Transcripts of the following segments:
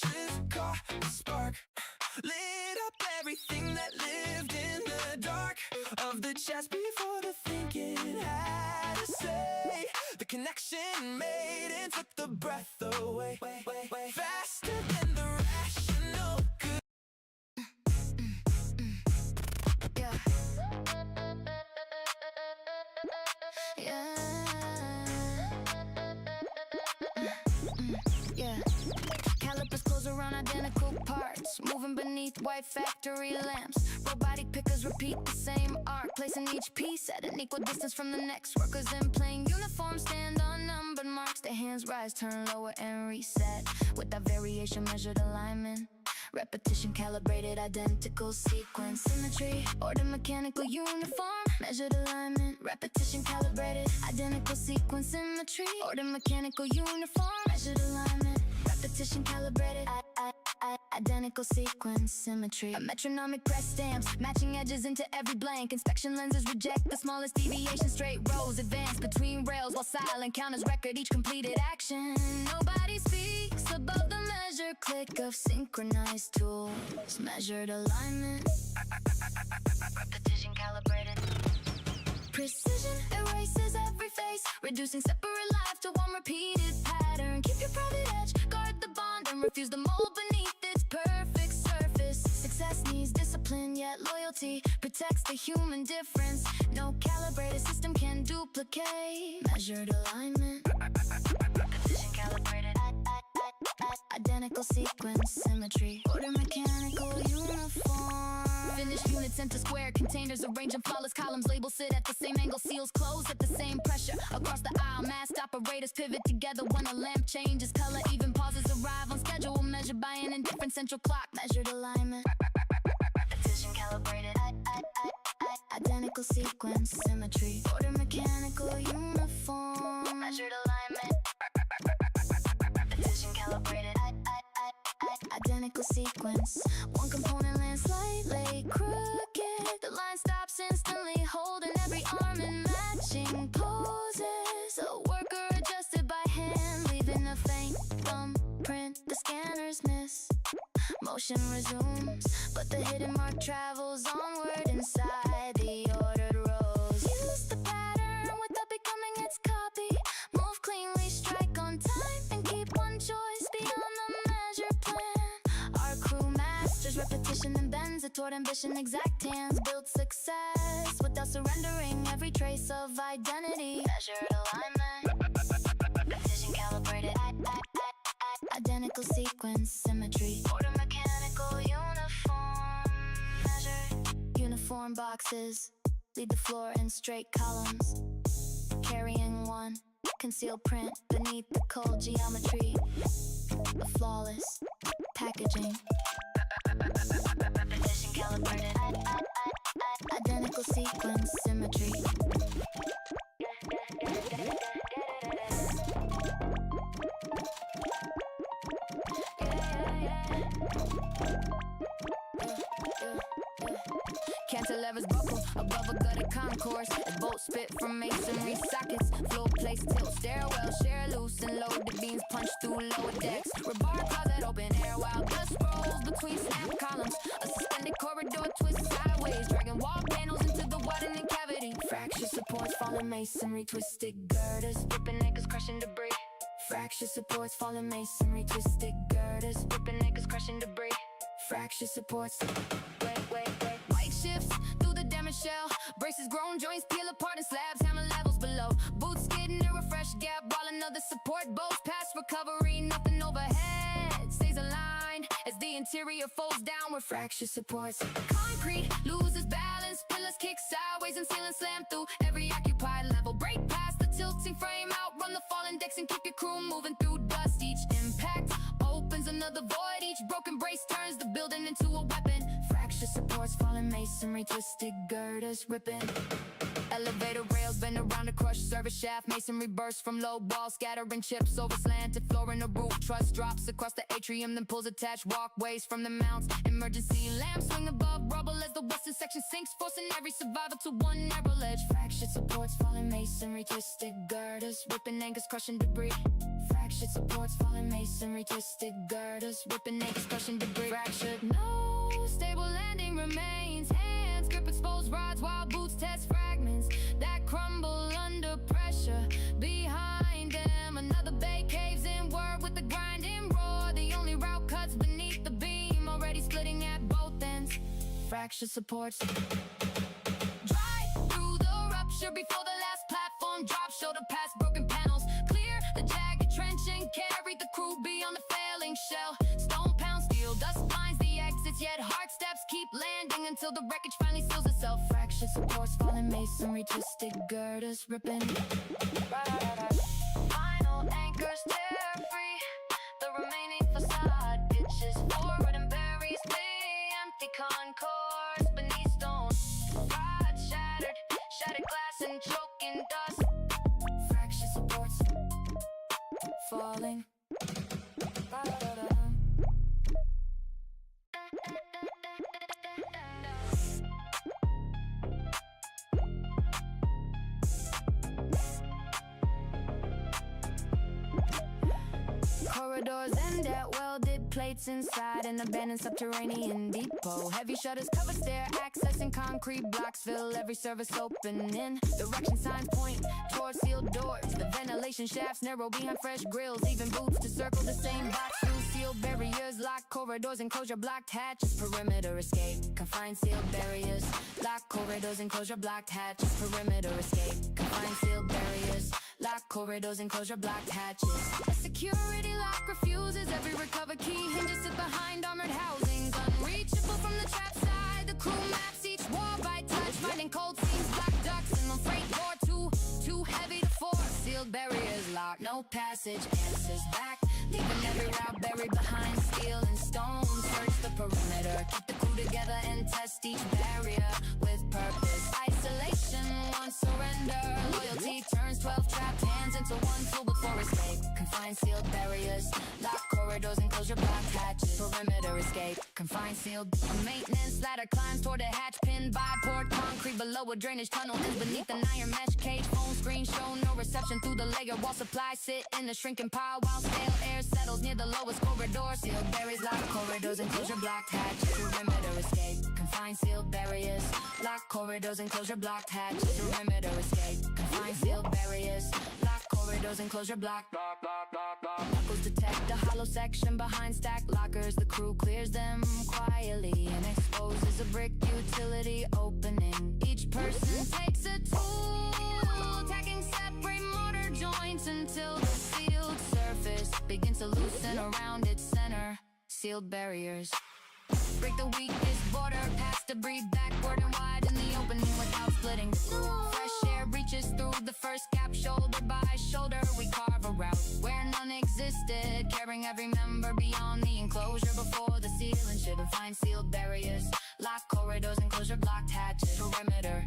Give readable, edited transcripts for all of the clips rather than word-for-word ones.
flashes caught the spark, lit up everything that lived in the dark of the chest before the thinking had to say. The connection made and took the breath away, faster than the rational could. Yeah. Yeah. Yeah. Calipers close around identical parts, moving beneath white factory lamps. Robotic pickers repeat the same arc, placing each piece at an equal distance from the next. Workers in plain uniform stand on numbered marks. Their hands rise, turn lower and reset. With that variation, measured alignment. Repetition, calibrated, identical sequence. Symmetry, order, mechanical, uniform. Measured alignment, repetition, calibrated, identical sequence. Symmetry, order, mechanical, uniform. Measured alignment, repetition, calibrated, identical sequence. Symmetry, a metronomic press stamps, matching edges into every blank. Inspection lenses reject the smallest deviation. Straight rows advance between rails, while silent counters record each completed action. Nobody speaks above the measure click of synchronized tools. Measured alignment, repetition, calibrated. Precision erases every face, reducing separate life to one repeated pattern. Keep your private edge, guard the bond, and refuse the mold beneath its perfect surface. Success needs discipline, yet loyalty protects the human difference. No calibrated system can duplicate. Measured alignment, precision, calibrated, identical sequence. Symmetry, order, mechanical, uniform. Finished units enter square containers, arranged in flawless columns. Labels sit at the same angle, seals close at the same pressure. Across the aisle, masked operators pivot together when a lamp changes color. Even pauses arrive on schedule, measured by an indifferent central clock. Measured alignment, repetition, calibrated, identical sequence. Symmetry, order, mechanical, uniform. Measured alignment, repetition, calibrated, identical sequence. One component lands slightly crooked. The line stops instantly, holding every arm in matching poses. A worker adjusted by hand, leaving a faint thumbprint the scanners miss. Motion resumes, but the hidden mark travels onward inside the ordered rows. Use the pattern without becoming its copy. Move cleanly, strike on time, and keep one choice beyond the measure plan. Our crew masters repetition and bends it toward ambition. Exact hands build success without surrendering every trace of identity. Measured alignment, precision, calibrated, identical sequence. Symmetry, order, mechanical, uniform. Measured, uniform boxes lead the floor in straight columns, carrying one concealed print beneath the cold geometry. A flawless packaging, repetition, calibrated, identical sequence. Symmetry. Cantilevers buckle above a gutted concourse. The bolt spit from masonry sockets. Floor place tilt, stairwell share loose and load. The beams punch through lower decks. Rebar closet open air while dust rolls between snap columns. A suspended corridor twists sideways, dragging wall panels into the widening cavity. Fracture supports fallen masonry, twisted girders, ripping anchors, crushing debris. Fracture supports fallen masonry, twisted girders, ripping anchors, crushing debris. Fracture supports. Wait. White shifts through the damaged shell. Braces grown, joints peel apart and slabs hammer levels below. Boots skidding near a fresh gap while another support bows past recovery. Nothing overhead stays aligned as the interior folds down where fracture supports. Concrete loses balance, pillars kick sideways and ceiling slam through every occupied level. Break past the tilting frame, outrun the fallen decks and keep your crew moving through dust. Each impact opens another void. Each broken brace turns the building into a weapon. Fracture supports fallen masonry, twisted girders ripping. Elevator rails bend around a crushed service shaft. Masonry bursts from low walls, scattering chips over slanted floor in a roof. Truss drops across the atrium, then pulls attached walkways from the mounts. Emergency lamps swing above rubble as the western section sinks, forcing every survivor to one narrow ledge. Fracture supports fallen masonry, twisted girders ripping anchors, crushing debris. Fracture Fractured supports, falling masonry, twisted girders, ripping naked, crushing debris. Fractured, no stable landing remains. Hands grip exposed rods while boots test fragments that crumble under pressure. Behind them, another bay caves inward with the grinding roar. The only route cuts beneath the beam, already splitting at both ends. Fractured supports. Drive through the rupture before the last platform drops. Shoulder past broken panels, clear the jagged trench and carry the crew beyond the failing shell. Stone pound steel, dust blinds the exits, yet hard steps keep landing until the wreckage finally seals itself. Fractured supports, falling masonry, twisted girders, ripping. Final anchors tear free, the remaining facade pitches forward and buries the empty concourse beneath stone. Rods shattered, shattered glass and choking dust. Fractured supports falling. Corridors end at welded plates inside an abandoned subterranean depot. Heavy shutters cover stair access and concrete blocks fill every service opening. Direction signs point towards sealed doors. The ventilation shafts narrow behind fresh grills. Even boots to circle the same box through sealed barriers. Locked corridors, enclosure blocked hatches. Perimeter escape, confined sealed barriers. Locked corridors, enclosure blocked hatches. Perimeter escape, confined sealed barriers. Locked corridors, enclosure blocked hatches. A security lock refuses every recovered key. Hinges sit behind armored housings, unreachable from the trap side. The crew maps each wall by touch, finding cold seams, black ducts, and the freight door too heavy to force. Sealed barriers locked, no passage, answers back, leaving every route buried behind steel and stone. Search the perimeter, keep the crew together and test each barrier with purpose. Isolation, one surrender. Loyalty turns 12 trapped hands into one tool before escape. Confined sealed barriers, locked corridors, enclosure blocked hatches. Perimeter escape, confined sealed. A maintenance ladder climbs toward a hatch pinned by poured concrete below a drainage tunnel ends beneath an iron mesh cage. Phone screen show no reception through the layer wall. Supplies sit in a shrinking pile while stale air settles near the lowest corridor. Sealed barriers, locked corridors, enclosure blocked hatches. Perimeter escape, confined sealed barriers, locked corridors, enclosure blocked hatches. Perimeter escape, confined sealed barriers, locked corridors, enclosure blocked. Knuckles detect the hollow section behind stacked lockers. The crew clears them quietly and exposes a brick utility opening. Each person takes a tool, tacking separate mortar joints until the sealed surface begins to loosen around its center. Sealed barriers break the weakest border, past debris backward and wide in the opening without splitting. Fresh air reaches through the first gap, shoulder by shoulder. We carve a route where none existed, carrying every member beyond the enclosure before the ceiling should find sealed barriers, locked corridors, enclosure blocked hatches. Perimeter.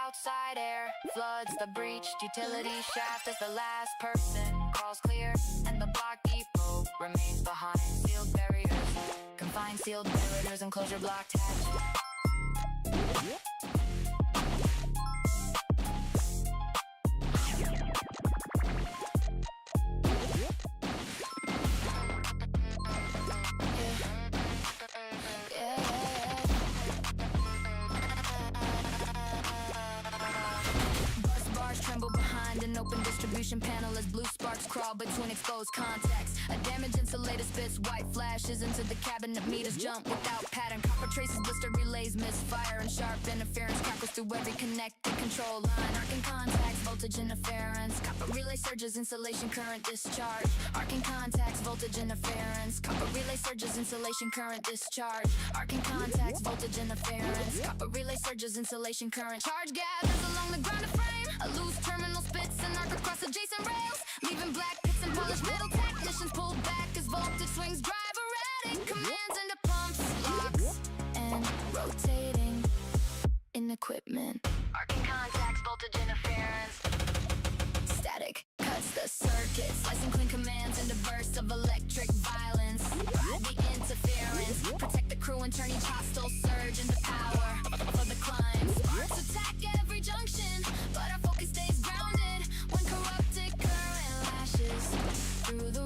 Outside air floods the breached utility shaft as the last person crawls clear, and the block depot remains behind. Sealed barriers, confined sealed barriers, enclosure blocked hatches. Tremble behind an open distribution panel as blue sparks crawl between exposed contacts. A damaged insulator spits white flashes into the cabinet. Meters jump without pattern. Copper traces blister relays misfire, and sharp interference crackles through every connected control line. Arcing contacts, voltage interference. Copper relay surges, insulation current discharge. Arcing contacts, voltage interference. Copper relay surges, insulation current discharge. Arcing contacts, voltage interference. Copper relay surges, insulation current. Charge gathers along the ground of frame. A loose terminal spits and arc across adjacent rails, leaving black pits and polished metal. Technicians pull back as voltage swings drive erratic commands into pumps, locks, and rotating in equipment. Arcing contacts, voltage interference. Static cuts the circuit, slicing clean commands into bursts of electric violence. The interference protect the crew and turn each hostile surge into power for the climb. Sparks attack every junction, but our focus stays grounded when corrupted current lashes through the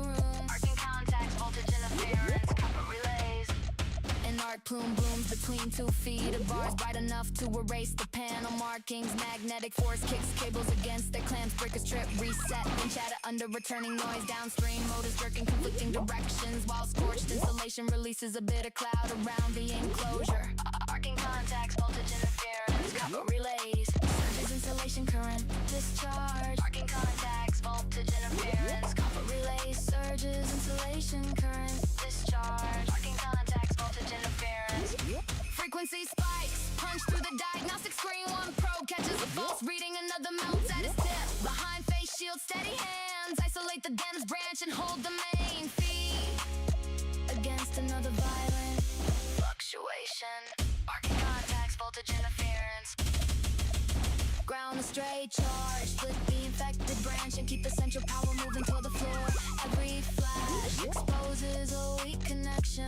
plume blooms between 2 feet of bars, bright enough to erase the panel markings. Magnetic force kicks cables against their clamps, breakers trip, reset, then chatter under returning noise. Downstream motors jerking conflicting directions, while scorched insulation releases a bitter cloud around the enclosure. Arcing contacts, voltage interference, copper relays, surges insulation current, discharge. Arcing contacts, voltage interference, copper relays, surges insulation current, discharge. Arcing contacts, voltage interference. Frequency spikes, punch through the diagnostic screen. One probe catches a false reading, another melts at its tip. Behind face shield, steady hands isolate the dense branch and hold the main feed against another violent fluctuation. Arcing contacts, voltage interference. Ground a stray charge, split the infected branch and keep the central power moving toward the floor. Every flash exposes a weak connection.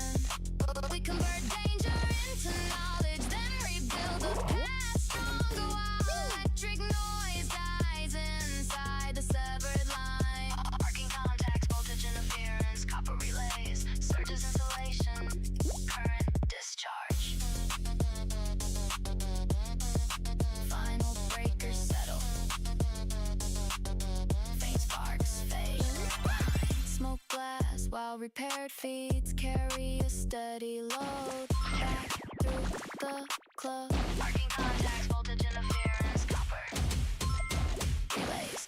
We convert danger into knowledge, then rebuild the past stronger while electric noise dies inside the severed line. Arcing contacts, voltage interference, copper relays, surges insulation, current discharge. Final breakers settle. Faint sparks fade. Smoke glass while repaired feeds carry a steady load back through the club. Arcing contacts, voltage interference, copper relays.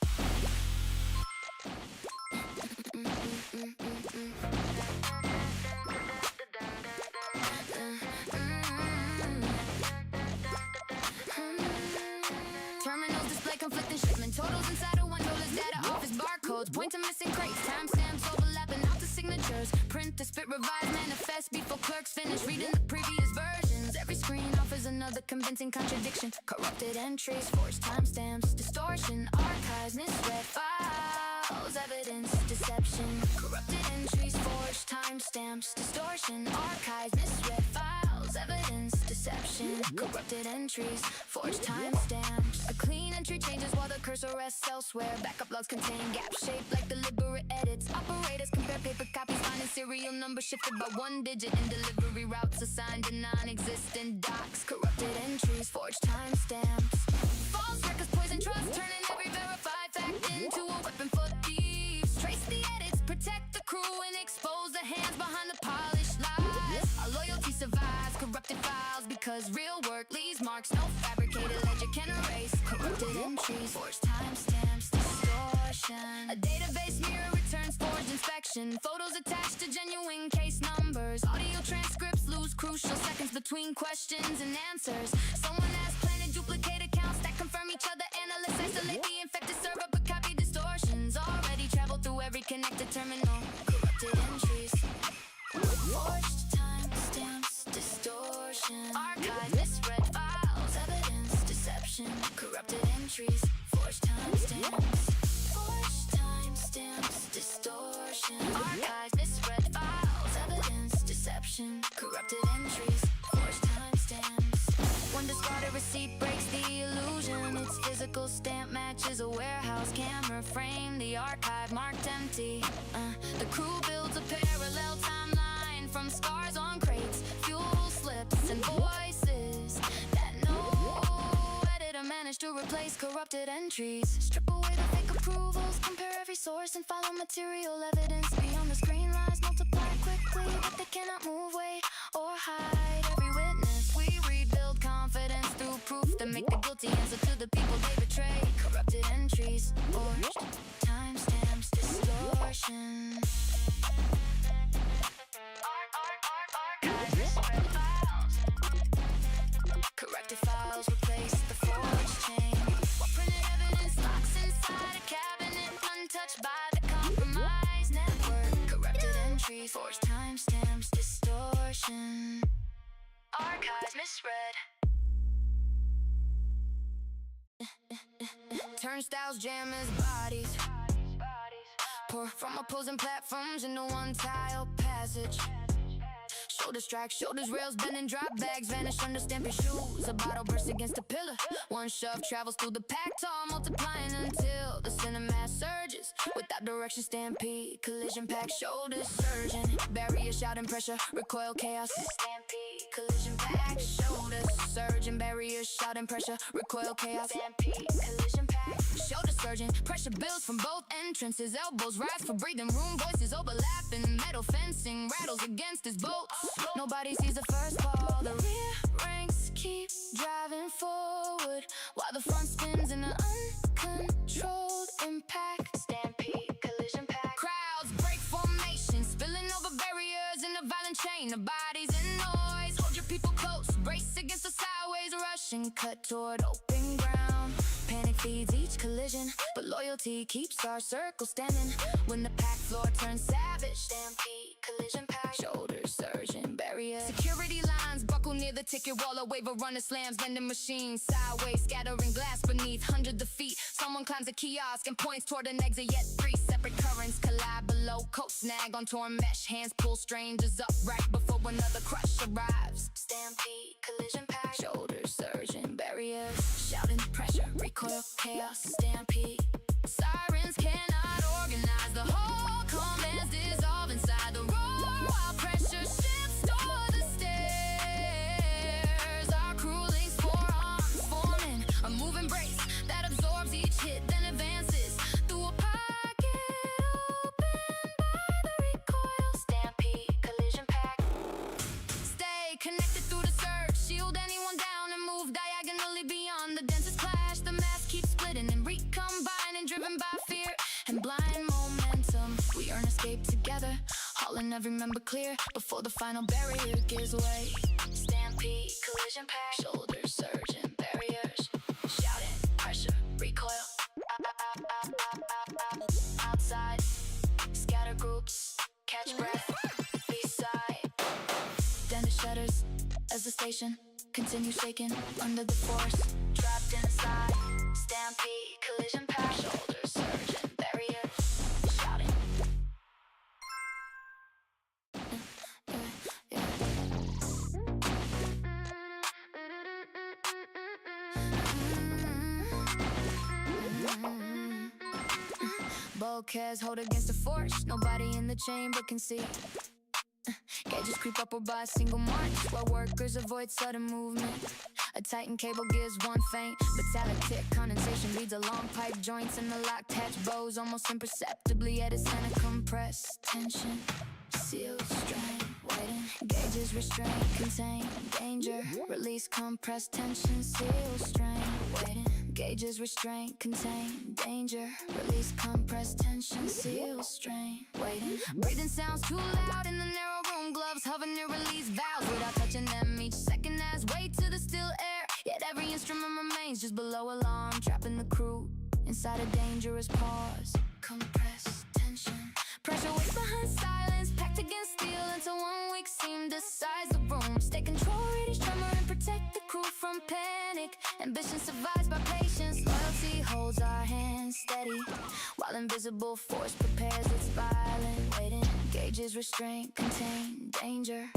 Terminals display conflicting shipment totals inside a windowless data office. Barcodes point to missing crates, timestamps overlapping out the signatures. Print the spit, revise, manifest before clerks finish reading the previous versions. Every screen offers another convincing contradiction. Corrupted entries, forged timestamps, distortion, archives, misread files, evidence, deception. Corrupted entries, forged timestamps, distortion, archives, misread files, evidence, deception. Corrupted entries, forged timestamps. A clean entry changes while the cursor rests elsewhere. Backup logs contain gaps shaped like deliberate edits. Operators compare paper copies, finding serial numbers shifted by 1 digit, and delivery routes assigned to non-existent docs. Corrupted entries, forged timestamps. False records poison trust, turning every verified fact into a weapon for thieves. Trace the edits, protect the crew, and expose the hands behind the polished lies. Our loyalty survives corrupted files because real work leaves marks no fabricated ledger can erase. Corrupted entries, forged timestamps, distortion. A database mirror returns forged inspection. Photos attached to genuine case numbers. Audio transcripts lose crucial seconds between questions and answers. Someone has planted duplicate accounts that confirm each other. Analysts isolate the infected server but copy distortions. Already travel through every connected terminal. Corrupted entries, forged timestamps, distortion. Archive, misread files, evidence, deception. Corrupted entries, forged timestamps. Forged timestamps, distortion. Archive, misread files, evidence, deception. Corrupted entries, forged timestamps. One discarded receipt breaks the illusion. Its physical stamp matches a warehouse camera frame. The archive marked empty. The crew builds a parallel timeline from scars on crates, fuel slips, and voices that no editor managed to replace. Corrupted entries, strip away the fake approvals, compare every source and follow material evidence. Beyond the screen lies multiply quickly, but they cannot move, wait, or hide every witness. We rebuild confidence through proof that make the guilty answer to the people they betray. Corrupted entries, forged timestamps, distortion. Archive, misread files. Corrupted files replace the forged chain. What printed evidence locks inside a cabinet, untouched by the compromised network. Corrupted entries, forged timestamps, distortion. Archives misread. Turnstiles jam as bodies pour from opposing platforms into one tile passage. Shoulders track, shoulders rails bending, drop bags vanish under stamping shoes. A bottle bursts against a pillar. One shove travels through the pack tall, multiplying until the cinemass surges. Without direction, stampede, collision pack, shoulders surging. Barrier shouting pressure, recoil chaos. Stampede, collision pack. Shoulders surging, barriers shouting, pressure, recoil, chaos. Stampede, collision pack. Shoulder surging, pressure builds from both entrances. Elbows rise for breathing room, voices overlapping. Metal fencing rattles against his bolts. Nobody sees the first ball. The rear ranks keep driving forward while the front spins in an uncontrolled impact. Stampede, collision pack. Crowds break formation, spilling over barriers in a violent chain of bodies and noise. Hold your people close, brace against the sideways rush and cut toward open ground. Panic feeds each collision, but loyalty keeps our circle standing. When the pack floor turns savage, stampede, collision pack. Shoulders surging, barriers. Security lines buckle near the ticket wall. A wave of runner slams, vending machines sideways, scattering glass beneath hundreds of feet. Someone climbs a kiosk and points toward an exit. Yet three separate currents collide below. Coat snag on torn mesh, hands pull strangers up right before another crush arrives. Stampede, collision pack. Shoulders surging, barriers. Shouting, pressure, recoil, chaos. Stampede. Sirens cannot organize. The whole commands dissolve inside the roar while pressure shifts toward the stairs. Our crew links forearms forming a moving brace that absorbs each hit, then advances through a pocket opened by the recoil. Stampede, collision pack. Stay connected through the surge, shield anyone down and move diagonally beyond the densest clash. The mass keeps splitting and recombining, driven by fear and blind momentum. We earn escape together, hauling every member clear before the final barrier gives way. Stampede, collision pack. Shoulders surging, barriers. Shouting, pressure, recoil. Outside, scatter groups, catch breath. Beside, then the shutters as the station continues shaking under the force. Trapped inside, stampede, collision pack. Shoulders surging, barriers. Shouting. Bulkheads hold against the force. Nobody in the chamber can see. Gauges creep upward by a single march while workers avoid sudden movement. A tightened cable gives one faint metallic tick. Condensation leads along pipe joints, and the locked hatch bows almost imperceptibly at its center. Compressed tension, sealed, strain, waiting. Gauges restrain, contain, danger. Release, compressed tension, seal, strain, waiting. Gauges restrain, contain, danger. Release, compressed tension, seal, strain, waiting. Breathing sounds too loud in the narrow room. Gloves hover near release valves without touching them. Each second adds weight to the still air. Yet every instrument remains just below alarm, trapping the crew inside a dangerous pause. Compressed tension, pressure waits behind silence, packed against steel until 1 week seemed to size the room. Stay control, read each tremor and protect the crew from panic. Ambition survives by patience. Loyalty holds our hands steady while invisible force prepares its violent waiting. Gauges restraint, contain, danger.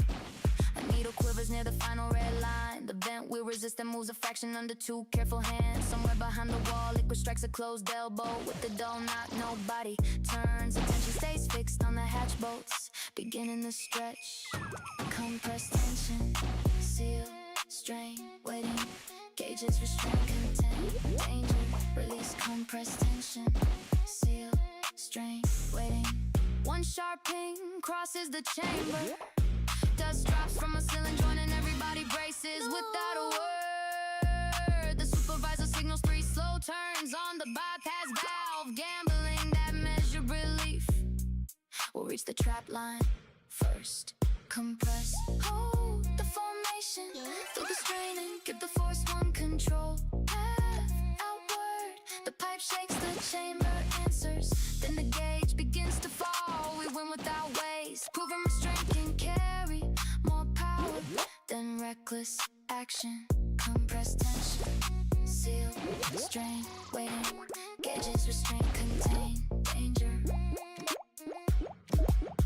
A needle quivers near the final red line. The bent wheel resist and moves a fraction under two careful hands. Somewhere behind the wall, liquid strikes a closed elbow. With the dull knock, nobody turns. Attention stays fixed on the hatch bolts, beginning the stretch. Compressed tension, seal, strain, waiting. Gauges restrain, contain, danger. Release, compressed tension, seal, strain, waiting. One sharp ping crosses the chamber. Dust drops from a ceiling joint and everybody braces without a word. The supervisor signals 3 slow turns on the bypass valve, gambling that measured relief will reach the trap line first. Compress, hold the formation, feel the strain and give the force one control. Path outward, the pipe shakes, the chamber answers. Then the gauge begins to fall. We win without waste, proving restraint can carry more power than reckless action. Compressed tension, seal, strain, waiting. Gauges restrain, contain, danger.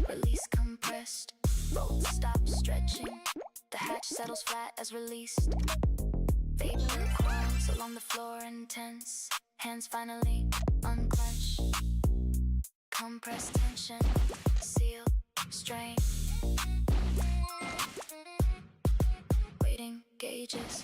Release, compressed, bolt stop stretching. The hatch settles flat as released. Vapor crawls along the floor intense. Hands finally unclench. Compressed tension, seal, strain. contagious.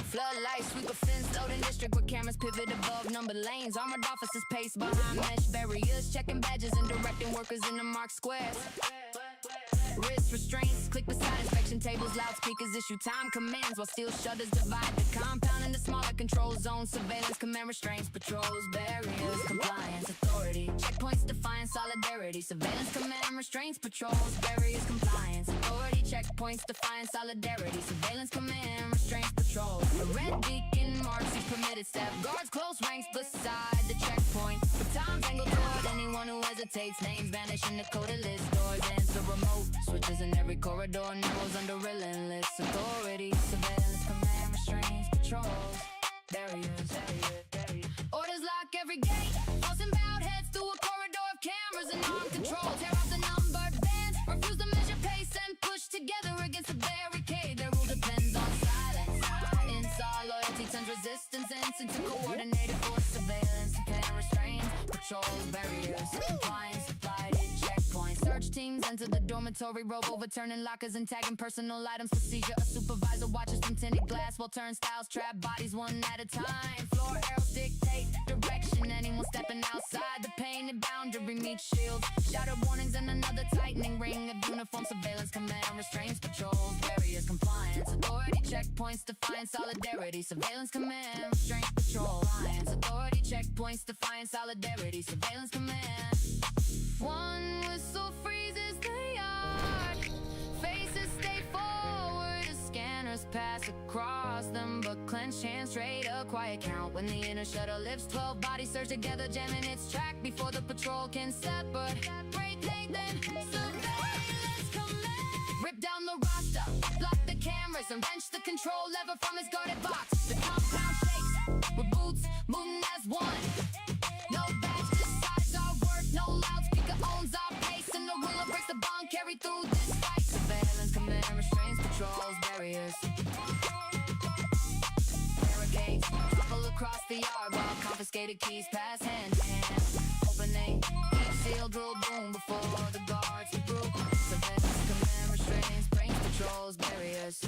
Floodlights, sweep a fence, loading district with cameras pivot above numbered lanes. Armored officers pace behind mesh barriers, checking badges and directing workers in the marked squares. Wrist restraints, click beside inspection tables, loudspeakers issue time commands while steel shutters divide the compound into smaller control zones. Surveillance, command restraints, patrols, barriers, compliance, authority. Checkpoints define solidarity. Surveillance, command restraints, patrols, barriers, compliance, authority. Checkpoints define solidarity. Surveillance, command restraints, patrols. A red beacon marks each permitted step. Guards close ranks beside the checkpoint. Batons angle toward anyone who hesitates. Names vanish in the coded list. Doors answer remote. Switches in every corridor, narrows under relentless authority. Surveillance, command, restraints, patrols, barriers. Orders lock every gate. Forcing bowed heads through a corridor of cameras and armed control. Tear off the numbered bands. Refuse to measure pace and push together against the barricade. Their rule depends on silence. Inside loyalty turns resistance into coordinated force. Surveillance, command, restraints, patrols, barriers, compliance, applied checkpoints. Search teams enter the dormitory, rope overturning lockers and tagging personal items. Procedure, a supervisor watches from tinted glass while turnstiles trap bodies one at a time. Floor arrows dictate direction. Anyone stepping outside the painted boundary meets shields. Shattered warnings and another tightening ring of uniform. Surveillance, command, restraints, patrols, barriers, compliance, authority. Checkpoints define solidarity. Surveillance, command, restraints, patrol, compliance, authority. Checkpoints define solidarity. Surveillance, command. One whistle freezes the yard. Faces stay forward as scanners pass across them, but clenched hands trade a quiet count when the inner shutter lifts. 12 bodies surge together, jamming its track before the patrol can separate. They then surveillance command. Rip down the roster, block the cameras, and wrench the control lever from its guarded box. The compound shakes with boots moving as one. No badge decides our work, no loudspeaker owns our pace, and the ruler breaks the bond carried through this fight. Surveillance, command, restraints, patrols, barriers, barricades topple across the yard while confiscated keys pass hand to hand. Opening each seal, drill boom before the guards are through. Surveillance, command, restraints, brains, patrols, barriers.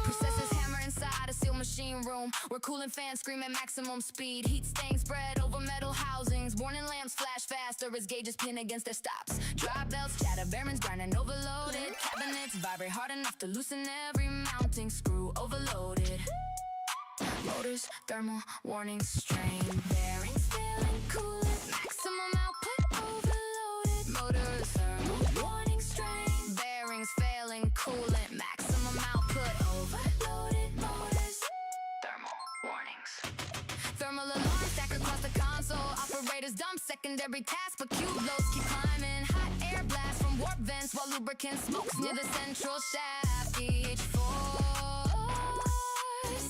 Processors hammer inside a sealed machine room where cooling fans scream at maximum speed. Heat stains spread over metal housings. Warning lamps flash faster as gauges pin against their stops. Dry belts chatter, bearings grinding overloaded. Cabinets vibrate hard enough to loosen every mounting screw. Overloaded. Motors, thermal, warnings, strain. Bearings failing, coolant, maximum output overloaded. Motors, thermal, warning, strain. Bearings failing, coolant, maximum output overloaded. Motors, thermal, warnings. Thermal alarms stack across the console. Operators dump secondary tasks, but cube loads keep climbing. Hot air blast from warp vents while lubricant smokes near the central shaft. Each force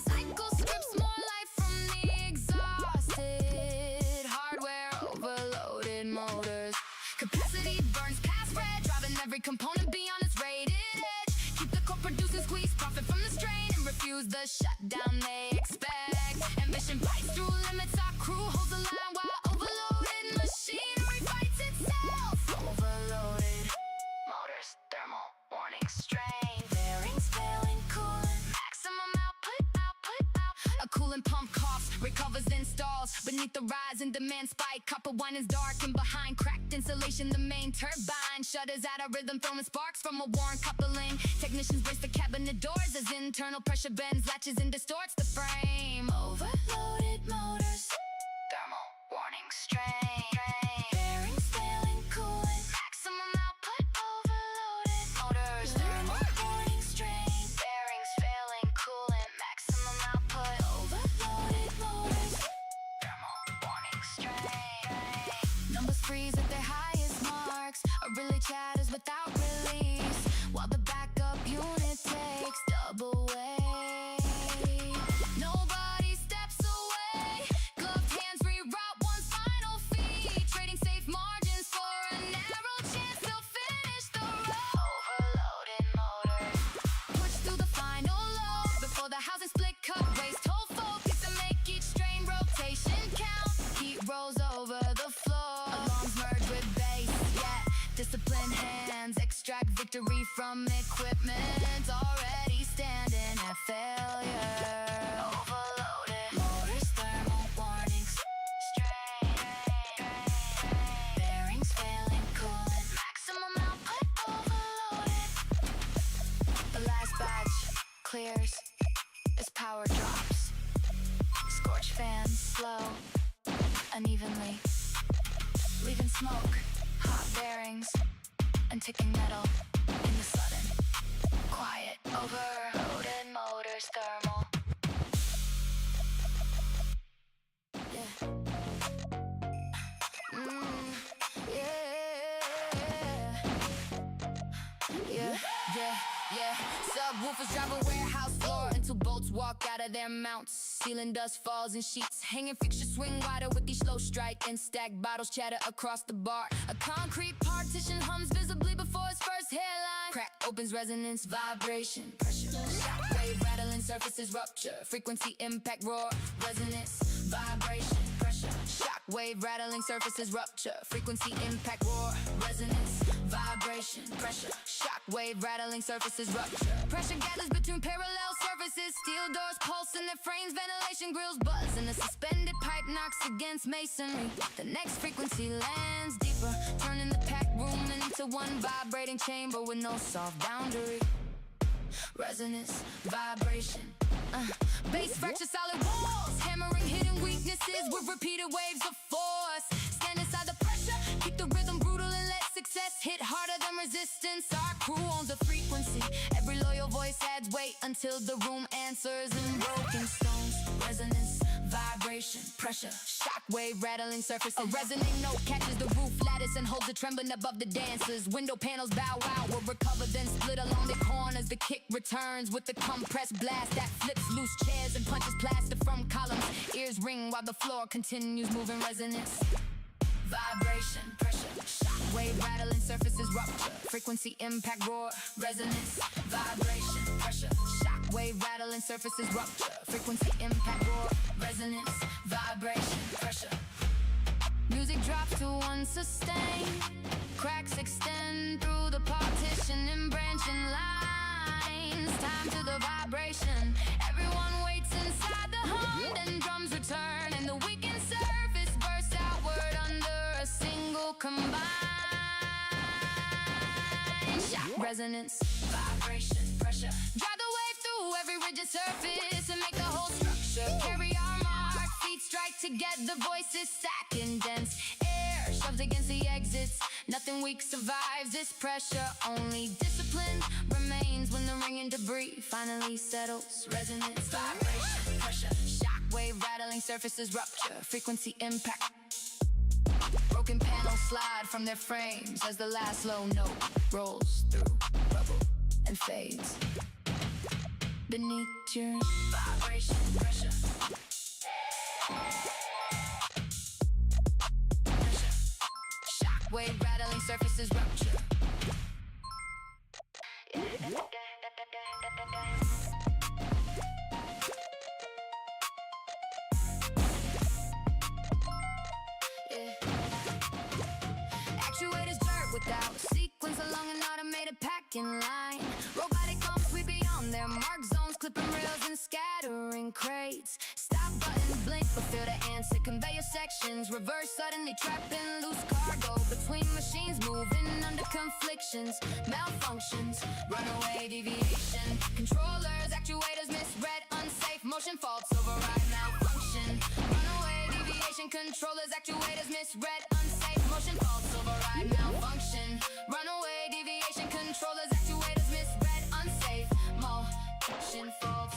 cycle scripts more life from the exhausted hardware. Overloaded motors. Capacity burns past red, driving every component beyond its rated edge. Keep the core producing, squeeze profit from the strain, and refuse the shutdown they expect. Ambition bites through limits, our crew holds the line while overloaded machinery fights itself. Overloaded motors, thermal, warning, strain. Bearings failing, coolant, maximum output. A coolant pump coughs, recovers and stalls beneath the rise in demand spike. Copper wine is dark and behind cracked insulation, the main turbine shutters out of rhythm, throwing sparks from a worn coupling. Technicians brace the cabinet doors as internal pressure bends, latches and distorts the frame. Overloaded motors, thermal, warning, strain. Bearings failing, coolant, maximum output. Overloaded motors, thermal, warning, strain. Bearings failing, coolant, maximum output. Overloaded motors, thermal, warning, strain. Numbers freeze at their highest marks. A relay chatters without release, while the backup unit takes double weight. Nobody from equipment already standing at failure. Overloaded motors, thermal warnings. Strain. Bearings failing, coolant. Maximum output overloaded. The last batch clears as power drops. Scorch fans slow, unevenly, leaving smoke, hot bearings, and ticking metal in the sudden quiet. Overloaded motors, thermal. Yeah. Yeah. Subwoofers drive a warehouse floor until bolts walk out of their mounts. Ceiling dust falls in sheets. Hanging fixtures swing wider with each slow strike. And stacked bottles chatter across the bar. A concrete partition hums visibly before its first hairline. Crack opens, resonance, vibration, pressure. Shockwave rattling, surfaces rupture. Frequency, impact, roar, resonance, vibration, pressure. Shockwave rattling, surfaces rupture. Frequency, impact, roar, resonance, vibration, pressure. Shockwave rattling, surfaces rupture. Pressure gathers between parallel surfaces. Steel doors pulse in their frames. Ventilation grills buzz and the suspended pipe knocks against masonry. The next frequency lands deeper, turning the packed room into one vibrating chamber with no soft boundary. Resonance, vibration, bass fracture solid walls, hammering hidden weaknesses with repeated waves of force. Stand inside the pressure, keep the rhythm brutal and let success hit harder than resistance. Our crew owns the frequency. Every loyal voice adds weight until the room answers in broken stones. Resonance, vibration, pressure, shockwave rattling surface. A resonating note catches the roof lattice and holds it trembling above the dancers. Window panels bow out, will recover then split along the corners. The kick returns with the compressed blast that flips loose chairs and punches plaster from columns. Ears ring while the floor continues moving. Resonance, vibration, pressure, shockwave rattling surfaces rupture. Frequency, impact, roar, resonance, vibration, pressure. Shockwave rattling surfaces rupture. Frequency, impact, roar, resonance, vibration, pressure. Music drops to unsustained. Cracks extend through the partition and branching lines. Time to the vibration. Everyone waits inside the hum. Then drums return and the weakened surface bursts outward under a single combined shock. Resonance, vibration, pressure. Drive the wave through every rigid surface and make the whole structure carry our mark. Feet strike together, voices sack in dense air shoved against the exits. Nothing weak survives this pressure. Only discipline remains when the ringing debris finally settles. Resonance, vibration, pressure. Shockwave rattling surfaces rupture. Frequency, impact. Broken panels slide from their frames as the last low note rolls through rubble and fades beneath your vibration, pressure. Shockwave rattling surfaces rupture. Actuators dirt without sequence along an automated packing line. Robotic arms sweep beyond their mark zones, clipping rails and scattering crates. Stop button blink, fulfill the answer. Conveyor sections reverse suddenly, trapping loose cargo between machines moving under conflictions. Malfunctions, runaway deviation. Controllers, actuators misread, unsafe motion faults override malfunction. Runaway deviation, controllers, actuators misread, unsafe motion faults override malfunction. Runaway deviation, controllers, actuators misread, unsafe motion faults.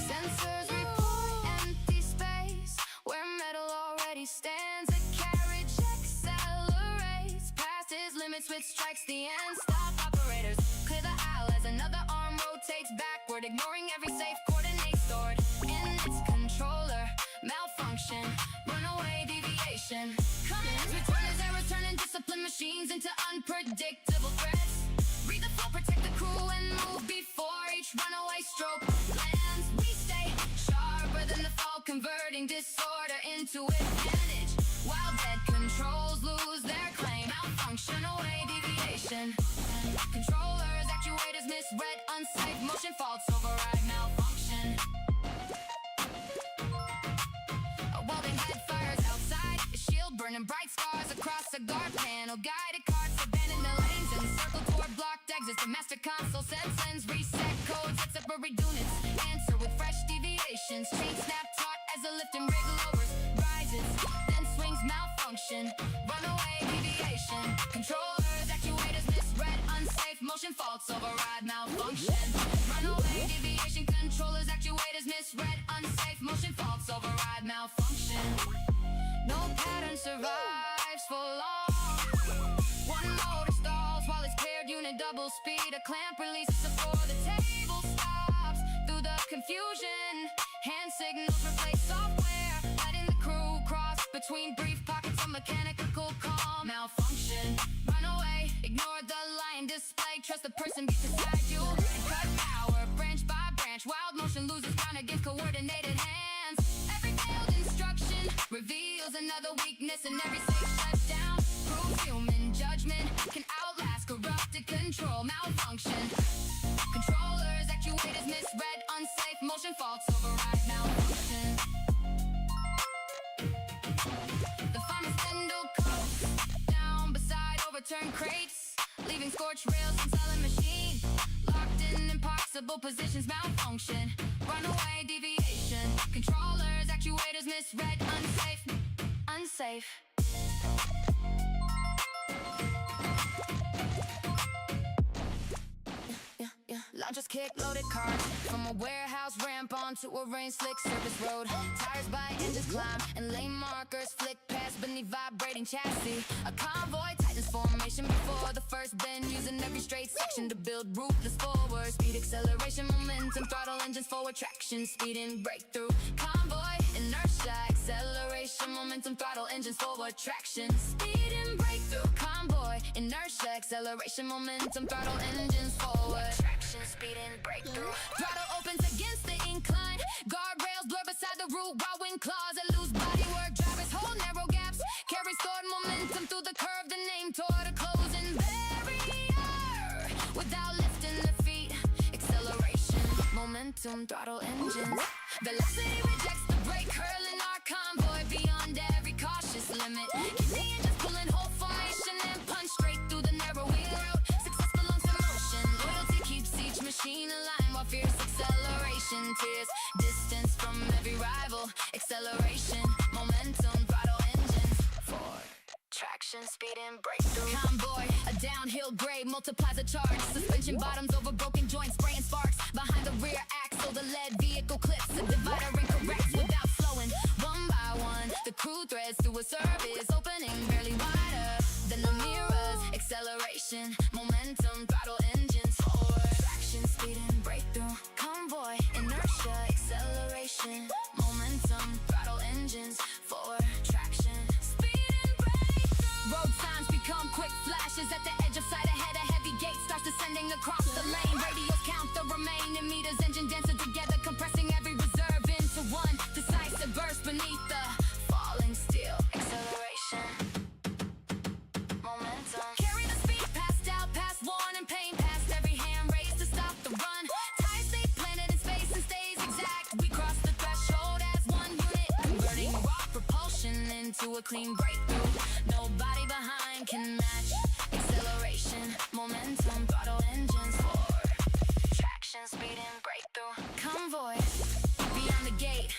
Sensors report empty space where metal already stands. A carriage accelerates past its limits, which strikes the end. Stop operators, clear the aisle as another arm rotates backward, ignoring every safe coordinate stored in its controller. Malfunction, runaway deviation. Commands return as errors turn discipline machines into unpredictable threats. Read the flow, protect the crew, and move before each runaway stroke lands. We stay sharper than the fall, converting disorder into advantage. While dead controls lose their claim. Malfunction, away deviation. Controller across a guard panel. Guided carts abandon the lanes and circle toward blocked exits. The master console sets ends, reset codes at separate units. Answer with fresh deviations. Chain snap taut as the lift and rig lowers. Rises, then swings malfunction. Runaway deviation. Controllers, actuators misread. Unsafe motion faults, override malfunction. Runaway deviation. Controllers, actuators misread. Unsafe motion faults, override malfunction. No pattern survives for long. One motor stalls while it's paired unit double speed. A clamp releases before the table stops. Through the confusion, hand signals replace software, letting the crew cross between brief pockets of mechanical calm. Malfunction, run away, ignore the line display. Trust the person beside you and cut power branch by branch. Wild motion loses ground against coordinated hands. Every failed instruction reveals another weakness, and every safe shutdown proves human judgment can outlast corrupted control. Malfunction. Controllers, actuators misread. Unsafe motion faults, override malfunction. The final spindle coats down beside overturned crates, leaving scorched rails and selling machine locked in impossible positions. Malfunction. Runaway deviation. Controllers, actuators misread. Unsafe. Unsafe. Launchers kick loaded carts from a warehouse ramp onto a rain slick surface road. Tires by engines climb and lane markers flick past beneath vibrating chassis. A convoy tightens formation before the first bend, using every straight section to build ruthless forward. Speed, acceleration, momentum, throttle engines forward, traction, speed and breakthrough. Convoy, inertia, acceleration, momentum, throttle engines forward, traction, speed and breakthrough. Convoy, inertia, acceleration, momentum, throttle engines forward, traction, speed and breakthrough. Throttle opens against the incline. Guardrails blur beside the route while wind claws elude bodywork. Drivers hold narrow gaps, carry stored momentum through the curve. The name toward a closing barrier without lifting the feet. Acceleration, momentum, throttle engines. Velocity rejects the brake, hurling our convoy beyond every cautious limit. Keep the engines pulling whole formation and punch straight through the narrow wheel route. Successful on some motion. Loyalty keeps each machine aligned while fierce acceleration tears distance from every rival. Acceleration, momentum, throttle engines forward. Traction, speed and breakthrough. Convoy, a downhill grade multiplies the charge. Suspension bottoms over broken joints, spraying sparks behind the rear axle. The lead vehicle clips the divider and corrects without slowing. One by one, the crew threads through a service opening barely wider than the mirrors. Acceleration, momentum, throttle engines forward. Traction, speed and breakthrough. Convoy, inertia, acceleration, momentum, throttle engines forward. Traction, speed and breakthrough. Road signs become quick flashes at the edge of sight ahead. A heavy gate starts descending across the lane. Radios count the remaining meters. Engine denser together, compressing every reserve into one decisive burst beneath the falling steel. Acceleration, momentum. Carry the speed past doubt, past warning, pain, past every hand raised to stop the run. Tires stay planted in space and stays exact. We cross the threshold as one unit, converting raw propulsion into a clean breakthrough. Nobody behind can match. Acceleration, momentum, throttle engines forward. Traction, speed and breakthrough. Convoy, beyond the gate.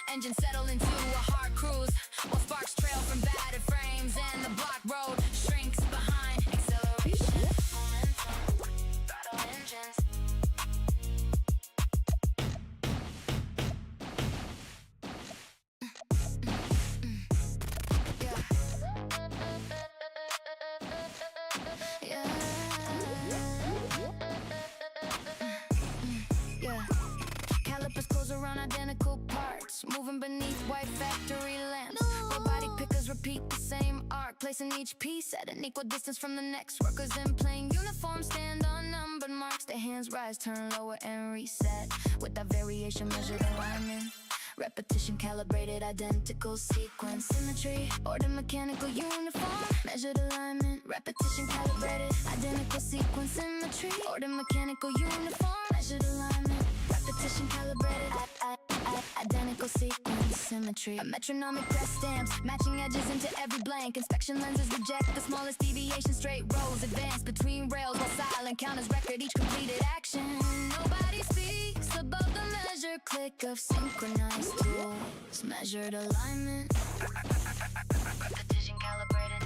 Engines settle into a hard cruise, while sparks trail from battered frames and the block road shrinks behind. Acceleration, momentum, throttle engines. Yeah. Calipers close around identical parts, moving beneath white factory lamps. Robotic pickers repeat the same arc, placing each piece at an equal distance from the next. Workers in plain uniform stand on numbered marks. Their hands rise, turn lower and reset. Without variation, measured alignment. Repetition, calibrated, identical sequence. Symmetry, order, mechanical uniform. Measured alignment, repetition, calibrated, identical sequence. Symmetry, order, mechanical uniform. Measured alignment, repetition, calibrated, Identical sequence, symmetry. A metronomic press stamps, matching edges into every blank. Inspection lenses reject the smallest deviation. Straight rows advance between rails while silent counters record each completed action. Nobody speaks above the measure click of synchronized tools. Measured alignment, precision calibrated.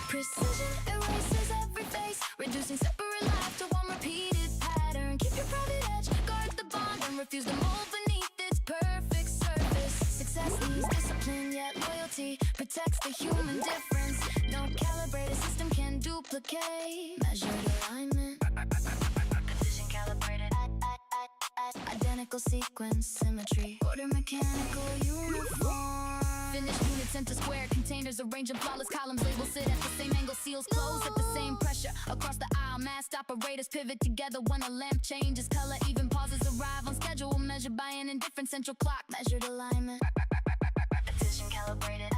Precision erases every face, reducing separate life to one repeated pattern. Keep your private edge, guard the bond, and refuse to mold beneath its perfect surface. Success needs discipline, yet loyalty protects the human difference. No calibrated system can duplicate measured alignment. Precision calibrated. Identical sequence, symmetry. Order mechanical uniform. Finished units into square containers, arranged in flawless columns. Labels sit at the same angle, seals close at the same pressure. Across the aisle, masked operators pivot together when a lamp changes color. Even pauses arrive on schedule, measured by an indifferent central clock. Measured alignment, precision calibrated.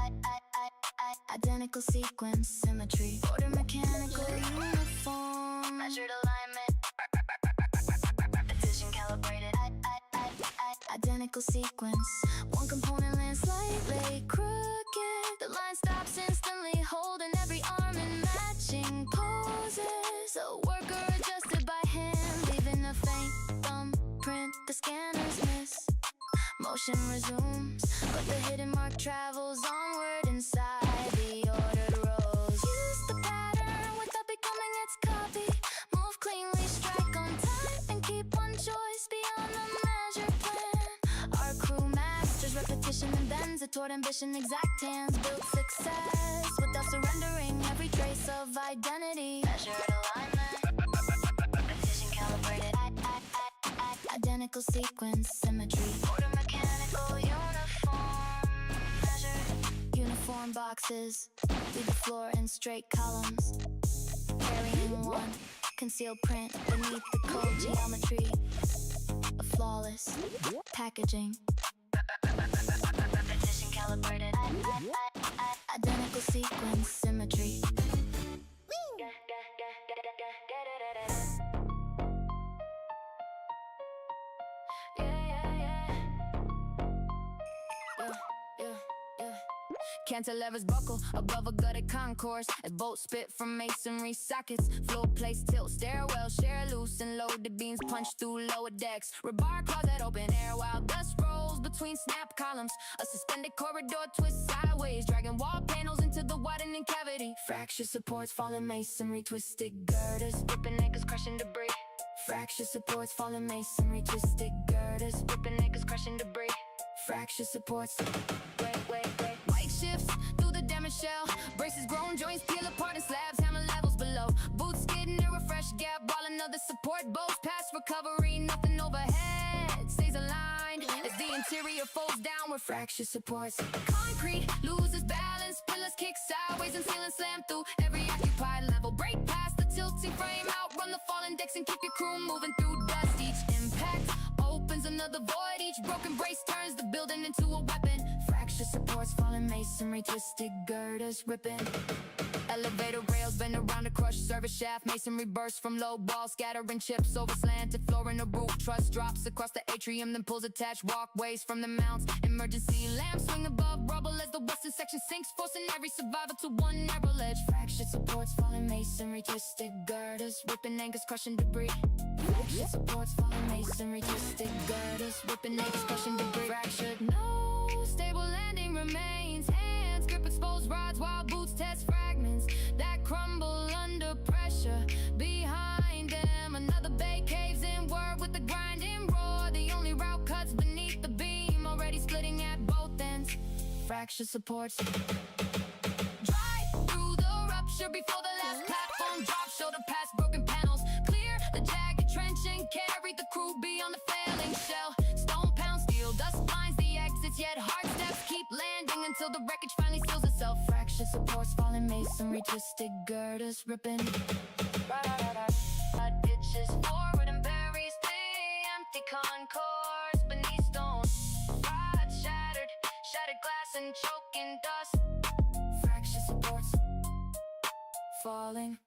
Identical sequence, symmetry. Order mechanical uniform. Measured alignment, precision calibrated. Identical sequence. One component lands slightly crooked. The line stops instantly, holding every arm in matching poses. A worker adjusted by hand, leaving a faint thumbprint the scanners miss. Motion resumes, but the hidden mark travels onward inside the ordered rows. Use the pattern without becoming its copy. Move cleanly, strike on time, and keep one choice beyond the measured plan. Our crew masters repetition and bends it toward ambition. Exact hands build success without surrendering every trace of identity. Measured alignment, precision calibrated. Identical sequence, symmetry. Order mechanical uniform. Measured uniform boxes leave the floor in straight columns, carrying one concealed print beneath the cold geometry. A flawless packaging. Precision calibrated. Identical sequence, symmetry. Cantilevers buckle above a gutted concourse as bolts spit from masonry sockets. Floor plates tilt, stairwell share loose and loaded beams punch through lower decks. Rebar closet open air while dust rolls between snap columns. A suspended corridor twists sideways, dragging wall panels into the widening cavity. Fracture supports fallen masonry, twisted girders, ripping anchors, crushing debris. Fracture supports fallen masonry, twisted girders, ripping anchors, crushing debris. Fracture supports. Wait. White shifts through the damaged shell. Braces grown, joints peel apart and slabs hammer levels below. Boots skidding near a fresh gap while another support bows past recovery. Nothing overhead stays aligned as the interior folds down with fracture supports. Concrete loses balance, pillars kick sideways and ceiling slam through every occupied level. Break past the tilting frame, outrun the fallen decks and keep your crew moving through dust. Each impact opens another void. Each broken brace turns the building into a weapon. Fracture supports fallen masonry, twisted girders ripping. Elevator rails bend around a crushed service shaft. Masonry bursts from low walls, scattering chips over slanted floor in a roof. Truss drops across the atrium, then pulls attached walkways from the mounts. Emergency lamps swing above rubble as the western section sinks, forcing every survivor to one narrow ledge. Fracture supports fallen masonry, twisted girders ripping anchors, crushing debris. Fracture supports fallen masonry, twisted girders ripping anchors, crushing debris. Fractured, no stable landing remains. Hands grip exposed rods while boots test fragments that crumble under pressure. Behind them, another bay caves inward with the grinding roar. The only route cuts beneath the beam, already splitting at both ends. Fracture supports. Drive through the rupture before the last platform drops. Shoulder past broken panels, clear the jagged trench and carry the crew beyond the failing shell. Stone pound steel, dust blinds the exits, yet hard steps keep landing until the wreckage finally seals itself. Fracture supports fallen masonry, twisted girders ripping. Ditches forward and buries the empty concourse beneath stone. Rods shattered glass and choking dust. Fracture supports falling.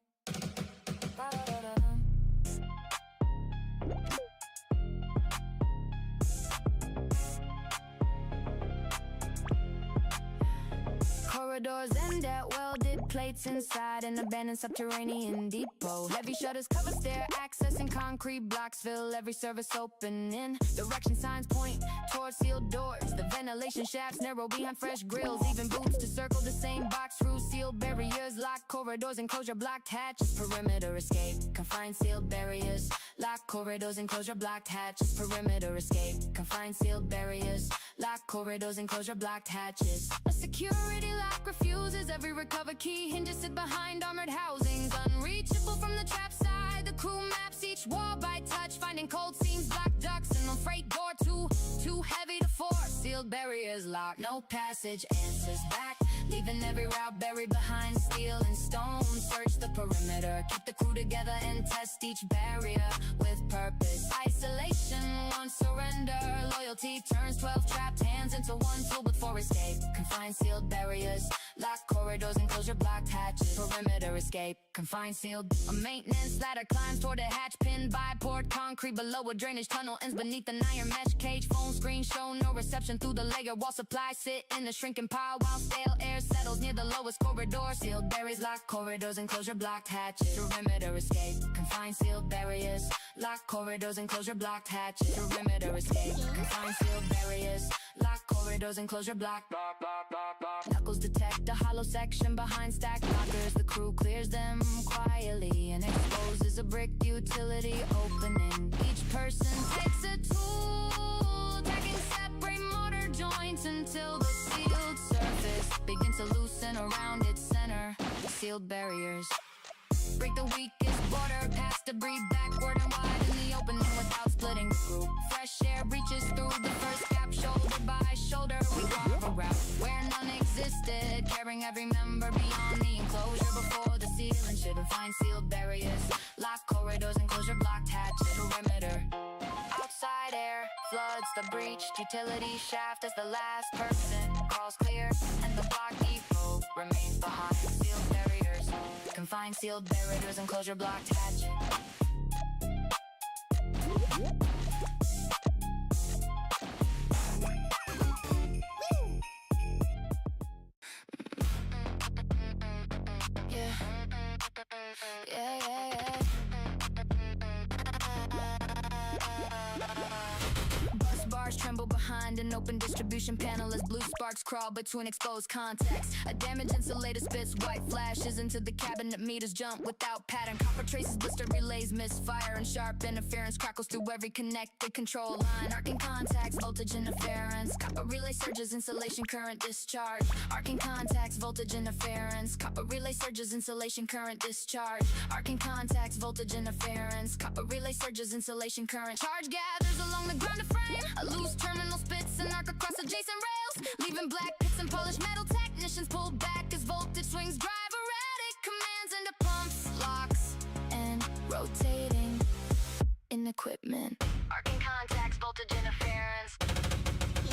corridors end at welded plates inside an abandoned subterranean depot. Heavy shutters cover stair access and concrete blocks fill every service opening. Direction signs point towards sealed doors. The ventilation shafts narrow behind fresh grills. Even boots to circle the same box through sealed barriers. Locked corridors, enclosure blocked hatches. Perimeter escape, confined sealed barriers. Locked corridors, enclosure blocked hatches. Perimeter escape, confined sealed barriers. Locked corridors, enclosure blocked hatches. A security lock refuses every recovered key. Hinges sit behind armored housings, unreachable from the trap side. The crew maps each wall by touch, finding cold seams, black ducts, and the freight door too heavy to force. Sealed barriers locked, no passage answers back, leaving every route buried behind steel and stone. Search the perimeter, keep the crew together, and test each barrier with purpose. Isolation won't surrender. Loyalty turns 12 trapped hands into one tool before escape. Confined sealed barriers, locked corridors, enclosure blocked hatches. Perimeter escape, confined sealed. A maintenance ladder climbs toward a hatch pinned by poured concrete below a drainage tunnel. Ends beneath an iron mesh cage. Phone screen show no reception through the layer wall. Supplies sit in a shrinking pile while stale air settles near the lowest corridor. Sealed barriers, locked corridors, enclosure blocked hatches. Perimeter escape, confined sealed barriers. Locked corridors, enclosure blocked hatches. Perimeter escape, confined sealed barriers. Locked corridors, enclosure blocked. Knuckles detect a hollow section behind stacked lockers. The crew clears them quietly and exposes a brick utility opening. Each person takes a tool, tagging separate mortar joints until the sealed surface begins to loosen around its center. Sealed barriers break the weakest border, pass debris backward and wide in the opening without splitting the group. Fresh air reaches through the first gap, shoulder by shoulder. We carve a route where none existed, carrying every member beyond the enclosure. Before the ceiling should find sealed barriers, locked corridors, enclosure blocked hatches. Perimeter, outside air floods the breached utility shaft as the last person calls clear, and the block depot remains behind. Sealed barriers, confined sealed barriers, enclosure blocked hatches. Bus bars tremble behind an open distribution panel as blue sparks crawl between exposed contacts. A damaged insulator spits white flashes into the cabinet. Meters jump without pattern. Copper traces blistered relays misfire, and sharp interference crackles through every connected control line. Arcing contacts, voltage interference. Copper relay surges, insulation current discharge. Arcing contacts, voltage interference. Copper relay surges, insulation current discharge. Arcing contacts, voltage interference. Copper relay surges, insulation current. Charge gathers along the ground to frame. A loose terminal spits and arc across adjacent rails, leaving black pits and polished metal. Technicians pull back as voltage swings drive erratic commands into pumps, locks, and rotating in equipment. Arcing contacts, voltage interference.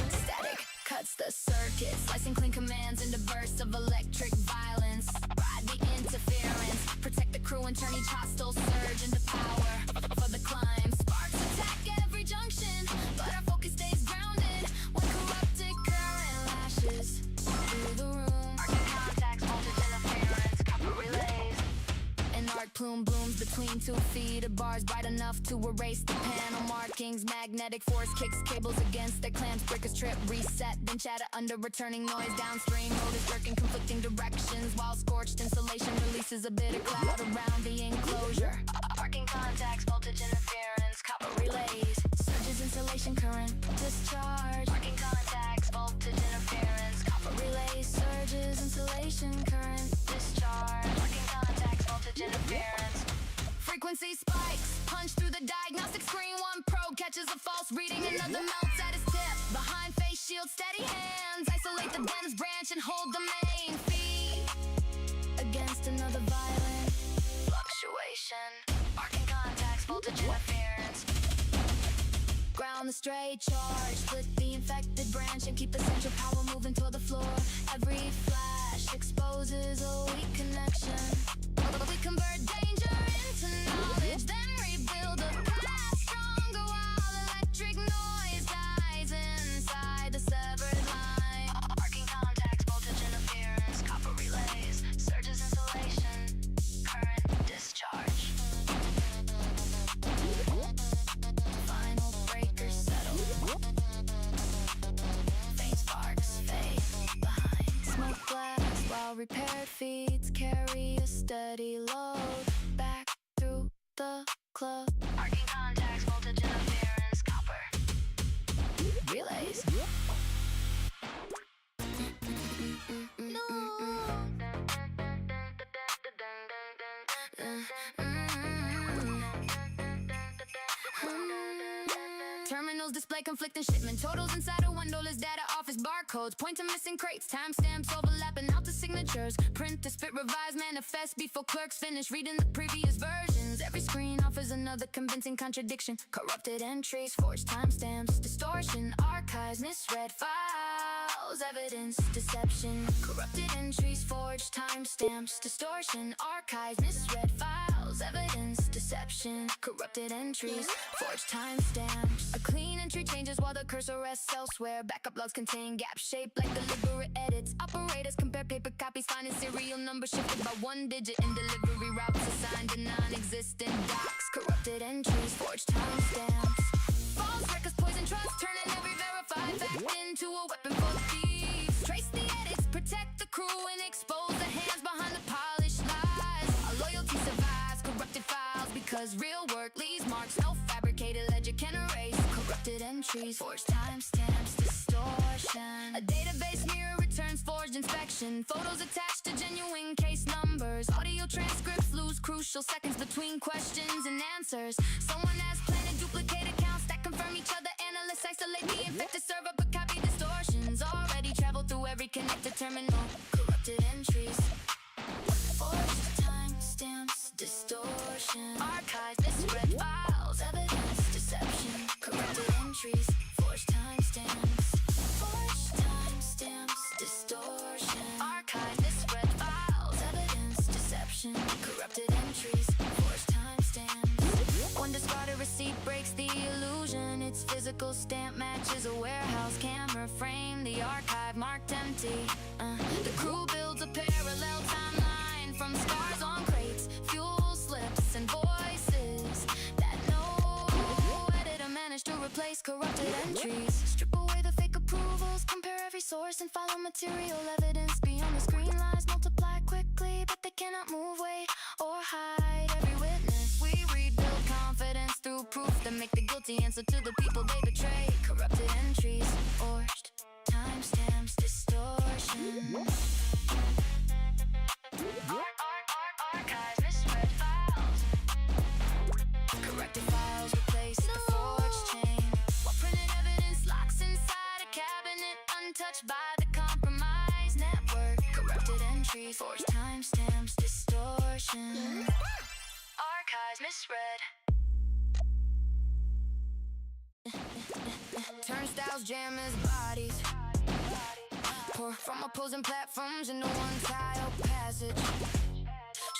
Static cuts the circuit, slicing clean commands into bursts of electric violence. Ride the interference, protect the crew and turn each hostile surge into power for the climb. Sparks attack every junction, but our focus stays grounded when corrupted current lashes through the room. Arcing contacts, voltage interference, copper relays. An arc plume blooms between 2 feet of bars bright enough to erase the panel markings. Magnetic force kicks cables against their clamps. Breakers trip, reset, then chatter under returning noise. Downstream motors jerking conflicting directions, while scorched insulation releases a bitter cloud around the enclosure. Arcing contacts, voltage interference, copper relays. Surges, insulation current discharge. Arcing contacts, voltage interference, copper relays. Surges, insulation current discharge. Arcing contacts, voltage interference. Frequency spikes, punch through the diagnostic screen. One probe catches a false reading, another melts at its tip. Behind face shield, steady hands isolate the dense branch and hold the main feed against another violent fluctuation. Arcing contacts, voltage interference. Ground the stray charge, split the infected branch and keep the central power moving toward the floor. Every flash exposes a weak connection. We convert danger into knowledge, then rebuild the past stronger while electric noise dies inside the severed line. Arcing contacts, voltage interference, copper repaired feeds carry a steady load back through the club. Arcing contacts, voltage interference, copper relays. Terminals display conflicting shipment totals inside a windowless data office barcodes. Point to missing crates, timestamps overlapping out to signatures. Print to spit, revise, manifest before clerks finish reading the previous versions. Every screen offers another convincing contradiction. Corrupted entries, forged timestamps, distortion, archives, misread files, evidence, deception. Corrupted entries, forged timestamps, distortion, archives, misread files, evidence, deception. Corrupted entries, forged timestamps. A clean entry changes while the cursor rests elsewhere. Backup logs contain gaps shaped like deliberate edits. Operators compare paper copies, finding serial numbers shifted by one digit in delivery routes assigned to non-existent docs. Corrupted entries, forged timestamps. False records poison trust, turning every verified fact into a weapon for thieves. Trace the edits, protect the crew, and expose the hands behind the polished lies. Our loyalty survives corrupted files because real work leaves marks no fabricated ledger can erase. Corrupted entries, forged timestamps, distortion. A database mirror returns forged inspection. Photos attached to genuine case numbers. Audio transcripts lose crucial seconds between questions and answers. Someone has planted duplicate accounts that confirm each other. Analysts isolate the infected server but copy distortions. Already travel through every connected terminal. Corrupted entries, forged timestamps, distortion. Archives, misread files, evidence, deception. Corrupted entries, forged timestamps. Forged timestamps, distortion. Archives, misread files, evidence, deception. Corrupted entries, forged timestamps. One discarded receipt breaks the illusion. Its physical stamp matches a warehouse camera frame. The archive marked empty. The crew builds a parallel timeline from scars on crates, fuel slips, and voices that no editor managed to replace. Corrupted entries, strip away the fake approvals, compare every source and follow material evidence. Beyond the screen lies multiply quickly, but they cannot move, wait, or hide every witness. We rebuild confidence through proof that make the guilty answer to the people they betray. Corrupted entries, forged timestamps, distortion. Archives, misread files. Corrected files replace the forged chain. While printed evidence locks inside a cabinet, untouched by the compromised network. Corrupted entries, forged timestamps, distortion. Archives, misread. Turnstiles, jammers, bodies pour from opposing platforms into one tile passage.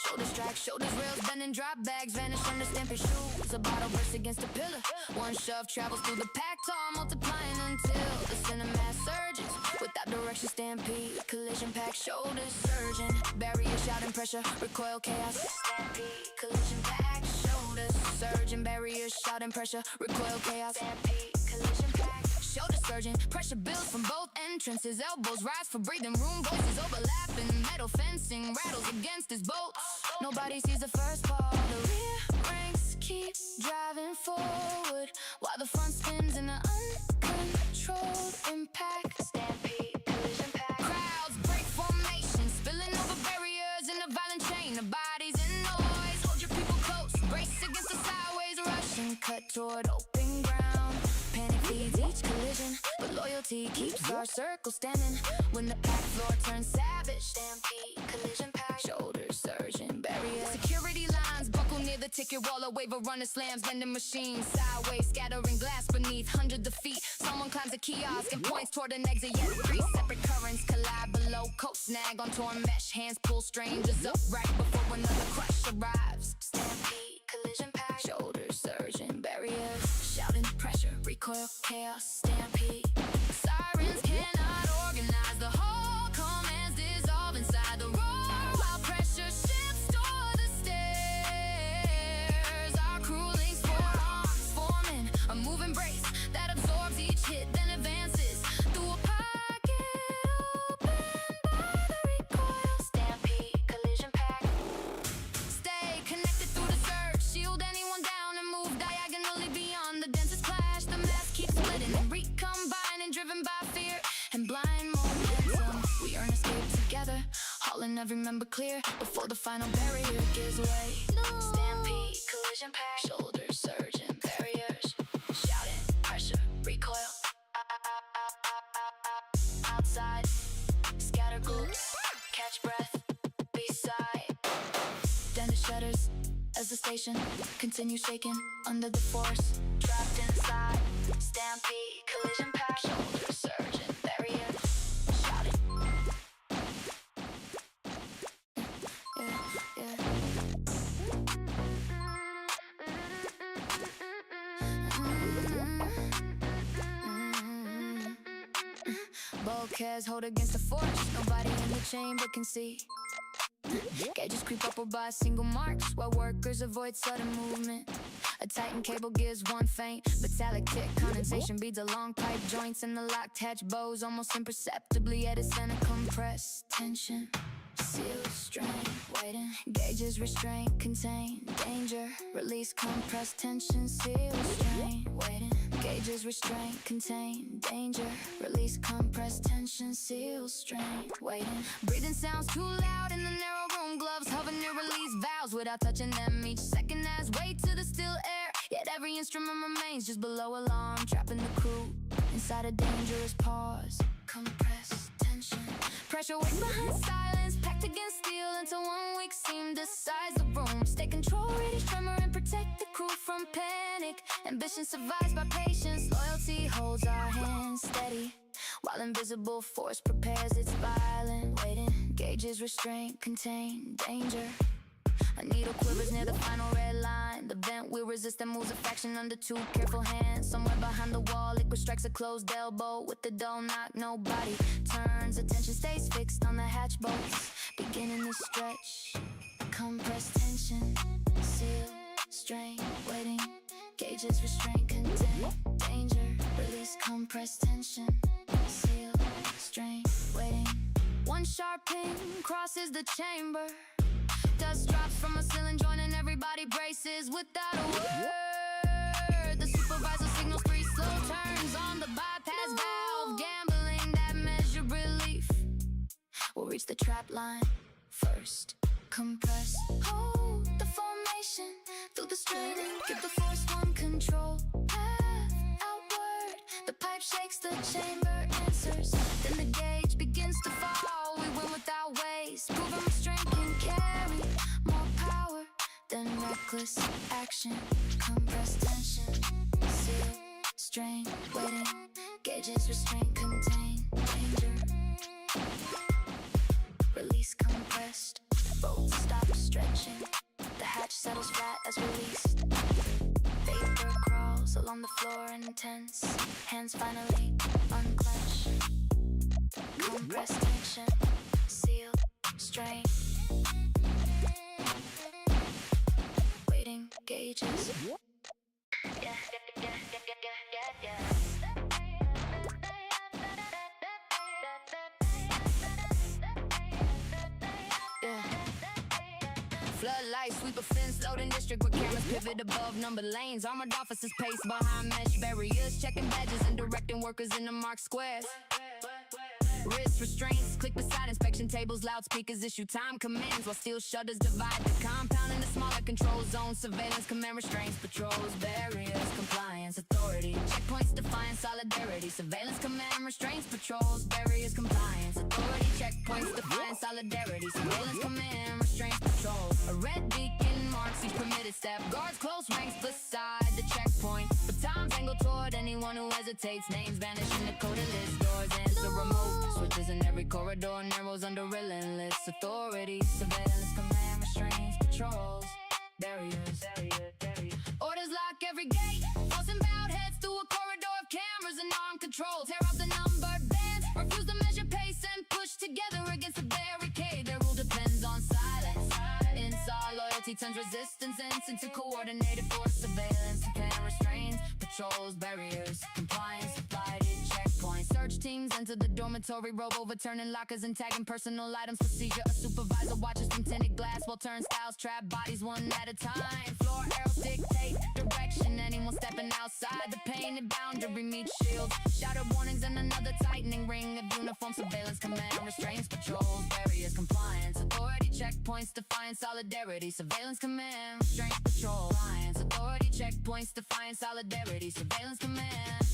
Shoulders track, shoulders rails, bending drop bags vanish under stamping shoes. A bottle bursts against a pillar. One shove travels through the packed arm, multiplying until the center mass surges. Without direction, stampede, collision pack, shoulders surging. Barrier shouting pressure, recoil chaos. Stampede, collision pack, shoulders surging. Barrier shouting pressure, recoil chaos. Stampede, collision pack. Shoulders surging, pressure builds from both entrances. Elbows rise for breathing room, voices overlapping. Metal fencing rattles against his bolts. Nobody sees the first part. The rear ranks keep driving forward while the front spins in an uncontrolled impact. Stampede, collision pack. Crowds break formation, spilling over barriers in a violent chain of bodies and noise. Hold your people close, brace against the sideways rushing. Cut toward open ground. Panic feeds each collision, but loyalty keeps our circle standing. When the pack floor turns savage, stampede, collision pack, shoulders surging, barrier. Security lines buckle near the ticket wall. A wave of runner slams, vending machines sideways, scattering glass beneath hundreds of feet. Someone climbs a kiosk and points toward an exit. Yet three separate currents collide below. Coat snag on torn mesh, hands pull strangers up right before another crush arrives. Stampede, collision pack, shoulders surging, barriers. Shouting pressure, recoil, chaos, stampede. Sirens cannot organize. The whole commands dissolve inside the roar. While pressure shifts toward the stairs. Our crew links forearms forming a moving brace that absorbs each hit, then advances through a pocket opened by the recoil. every member clear before the final barrier gives way. Stampede, collision pack, shoulders surging, barriers, shouting, pressure, recoil. Outside, scatter groups, catch breath, beside. Then the shutters as the station continues shaking under the force. Trapped inside, stampede, collision pack, shoulders surging, barriers, shouting. Bulkheads hold against the force. Nobody in the chamber can see. Gauges creep upward by single marks, while workers avoid sudden movement. A tightened cable gives one faint metallic tick. Condensation beads along pipe joints, and the locked hatch bows almost imperceptibly at its center. Compressed tension, sealed, strain, waiting. Gauges restrain, contain, danger. Release, compressed tension, sealed, strain, waiting. Gauges restrain, contain, danger. Release, compressed tension, sealed, strain, waiting. Breathing sounds too loud in the narrow room. Gloves hover near release valves without touching them. Each second adds weight to the still air. Yet every instrument remains just below alarm, trapping the crew inside a dangerous pause. Compressed tension, pressure waits behind silence, packed against steel until 1 week seemed to size the room. Stay control, ready, tremor, and protect the crew from panic. Ambition survives by patience, loyalty holds our hands steady, while invisible force prepares its violent waiting. Gauges restrain, contain, danger. A needle quivers near the final red line. The vent will resist and moves a fraction under two careful hands. Somewhere behind the wall, liquid strikes a closed elbow. With the dull knock, nobody turns. Attention stays fixed on the hatch bolts, beginning to stretch. Compressed tension, seal, strain, waiting. Gauges restrain, contain, danger. Release, compressed tension, seal, strain, waiting. One sharp ping crosses the chamber. Dust drops from a ceiling joint and everybody braces without a word. The supervisor signals 3 slow turns on the bypass valve, gambling that measured relief will reach the trap line first. Compress, hold the formation through the straining, give the force one control. Path outward, the pipe shakes, the chamber answers. Then the gauge begins to fall. We win without waste, proving restraint can carry more power than reckless action. Compressed tension, seal, strain, waiting. Gauges restrain, contain, danger. Release, compressed, bolts stop stretching. The hatch settles flat as released. Vapor crawls along the floor intense. Hands finally unclench. Compressed tension, seal, strain. Waiting, gauges. Floodlights sweep a fence, loading district where cameras pivot above numbered lanes. Armored officers pace behind mesh barriers, checking badges and directing workers in the marked squares. Wrist restraints click beside inspection tables, loudspeakers issue time commands, while steel shutters divide the compound into smaller control zones. Surveillance, command restraints, patrols, barriers, compliance, authority. Checkpoints define solidarity. Surveillance, command restraints, patrols, barriers, compliance, authority. Checkpoints define solidarity. Surveillance, command restraints, patrols. A red beacon marks each permitted step. Guards close ranks beside the checkpoint. Batons angle toward anyone who hesitates. Names vanish in the coded list. Doors answer remote. Switches in every corridor, narrows under relentless authority. Surveillance, command, restraints, patrols, barriers. Orders lock every gate, forcing bowed heads through a corridor of cameras and armed control. Tear up the numbered bands, refuse to measure pace and push together against the barricade. Their rule depends on silence. Inside loyalty turns resistance into coordinated force. Surveillance, command, restraints, patrols, barriers, compliance, applied checkpoints. Search teams enter the dormitory, robe overturning lockers and tagging personal items. Procedure: a supervisor watches from tinted glass while turnstiles trap bodies one at a time. Floor arrows dictate direction. Anyone stepping outside the painted boundary meets shields. Shattered warnings and another tightening ring of uniform. Surveillance command, restraints, patrols, barriers, compliance, authority, checkpoints, defiance, solidarity. Surveillance command, restraints, patrol, alliance, authority, checkpoints, defiance, solidarity. Surveillance command.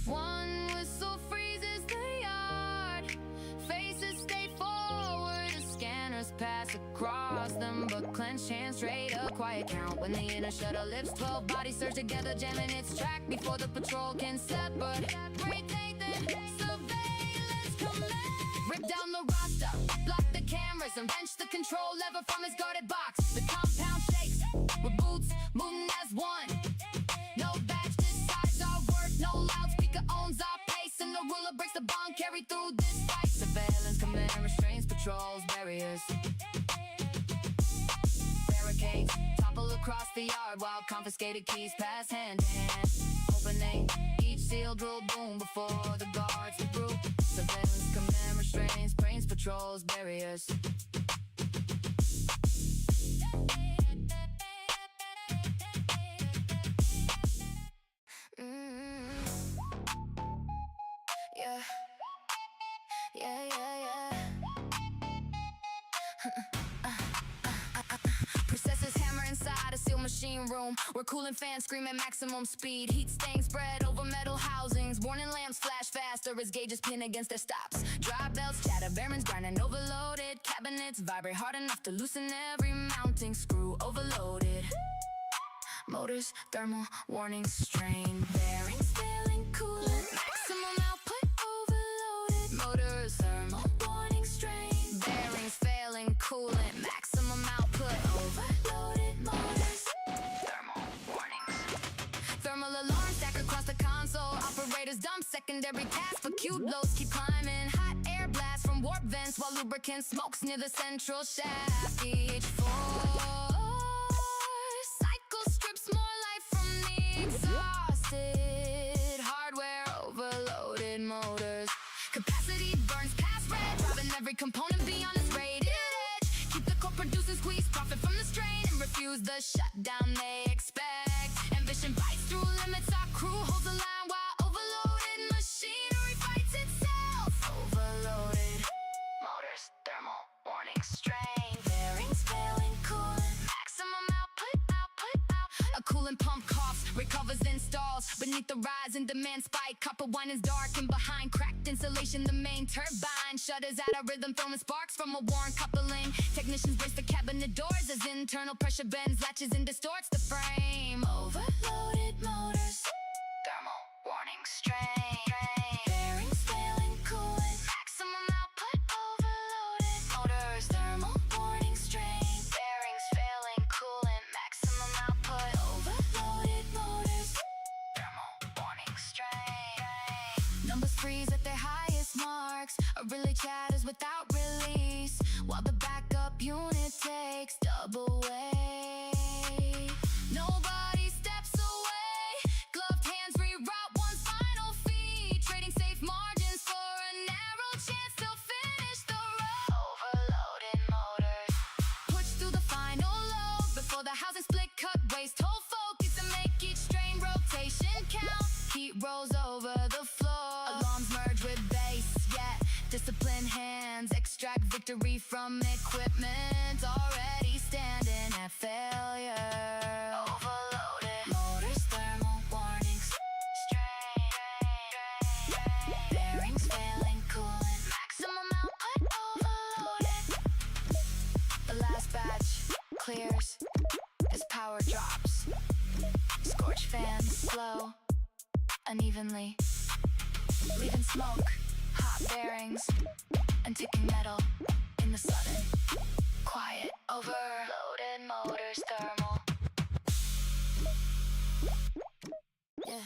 One whistle freezes the yard. Faces stay forward. The scanners pass across them, but clenched hands straight up. Quiet count when the inner shutter lifts. 12 bodies surge together, jamming its track before the patrol can separate. Surveillance command. Rip down the roster, block the cameras, and wrench the control lever from its guarded box. The compound shakes with boots moving as one. No badge decides our work, no loudspeaker owns our pace, and the ruler breaks the bond carried through this fight. Surveillance command, restraints, patrols, barriers, barricades topple across the yard while confiscated keys pass hand to hand. Opening each sealed drill boom before the guards get through. Surveillance command, restraints, brains, patrols, barriers. Yeah, yeah, yeah, yeah. Processors hammer inside a sealed machine room where cooling fans scream at maximum speed. Heat stains spread over metal housings. Warning lamps flash faster as gauges pin against their stops. Dry belts chatter, bearings grinding overloaded. Cabinets vibrate hard enough to loosen every mounting screw. Overloaded motors, thermal warnings, strain. Bearings failing, coolant maximum output. Overloaded motors, thermal warning, strain. Bearings failing, coolant maximum output. Overloaded motors, thermal warnings. Thermal alarm stack across the console. Operators dump secondary tasks, but queued loads keep climbing. Hot air blasts from warp vents while lubricant smokes near the central shaft. Each force cycle strips more life from the exhausted hardware. Overloaded motors, capacity burns past red, driving every component beyond its rated edge. Keep the core producing, squeeze profit from the strain, and refuse the shutdown they expect. Ambition bites through limits, our crew holds the line while overloaded machinery fights itself. Overloaded motors, thermal warning, strain. Bearings failing, coolant maximum output. A coolant pump coughs, recovers, installs beneath the rise in demand spike. Copper windings darkened behind cracked insulation. The main turbine shutters out of rhythm, throwing sparks from a worn coupling. Technicians brace the cabinet doors as internal pressure bends, latches and distorts the frame. Overloaded motors, thermal warning, strain. Bearings failing, coolant maximum output. Overloaded motors, thermal warning, strain. Bearings failing, coolant maximum output. Overloaded motors, thermal warning, strain. Numbers freeze at their highest marks. A relay chatters without release, while the backup unit takes double weight. Nobody steps away. Gloved hands reroute one final feed, trading safe margins for a narrow chance to finish the road. Overloaded motors push through the final load before the housing split cut. Waste whole focus to make each strain rotation count. Heat rolls over the floor. Alarms merge with base, yet disciplined hands extract victory from equipment already standing at failure. Overloaded motors, thermal warnings, strain. Bearings failing, coolant maximum output. Overloaded. The last batch clears as power drops. Scorch fans slow, unevenly, leaving smoke, hot bearings, and ticking metal in the sudden quiet. Overloaded motors, thermal. Yeah.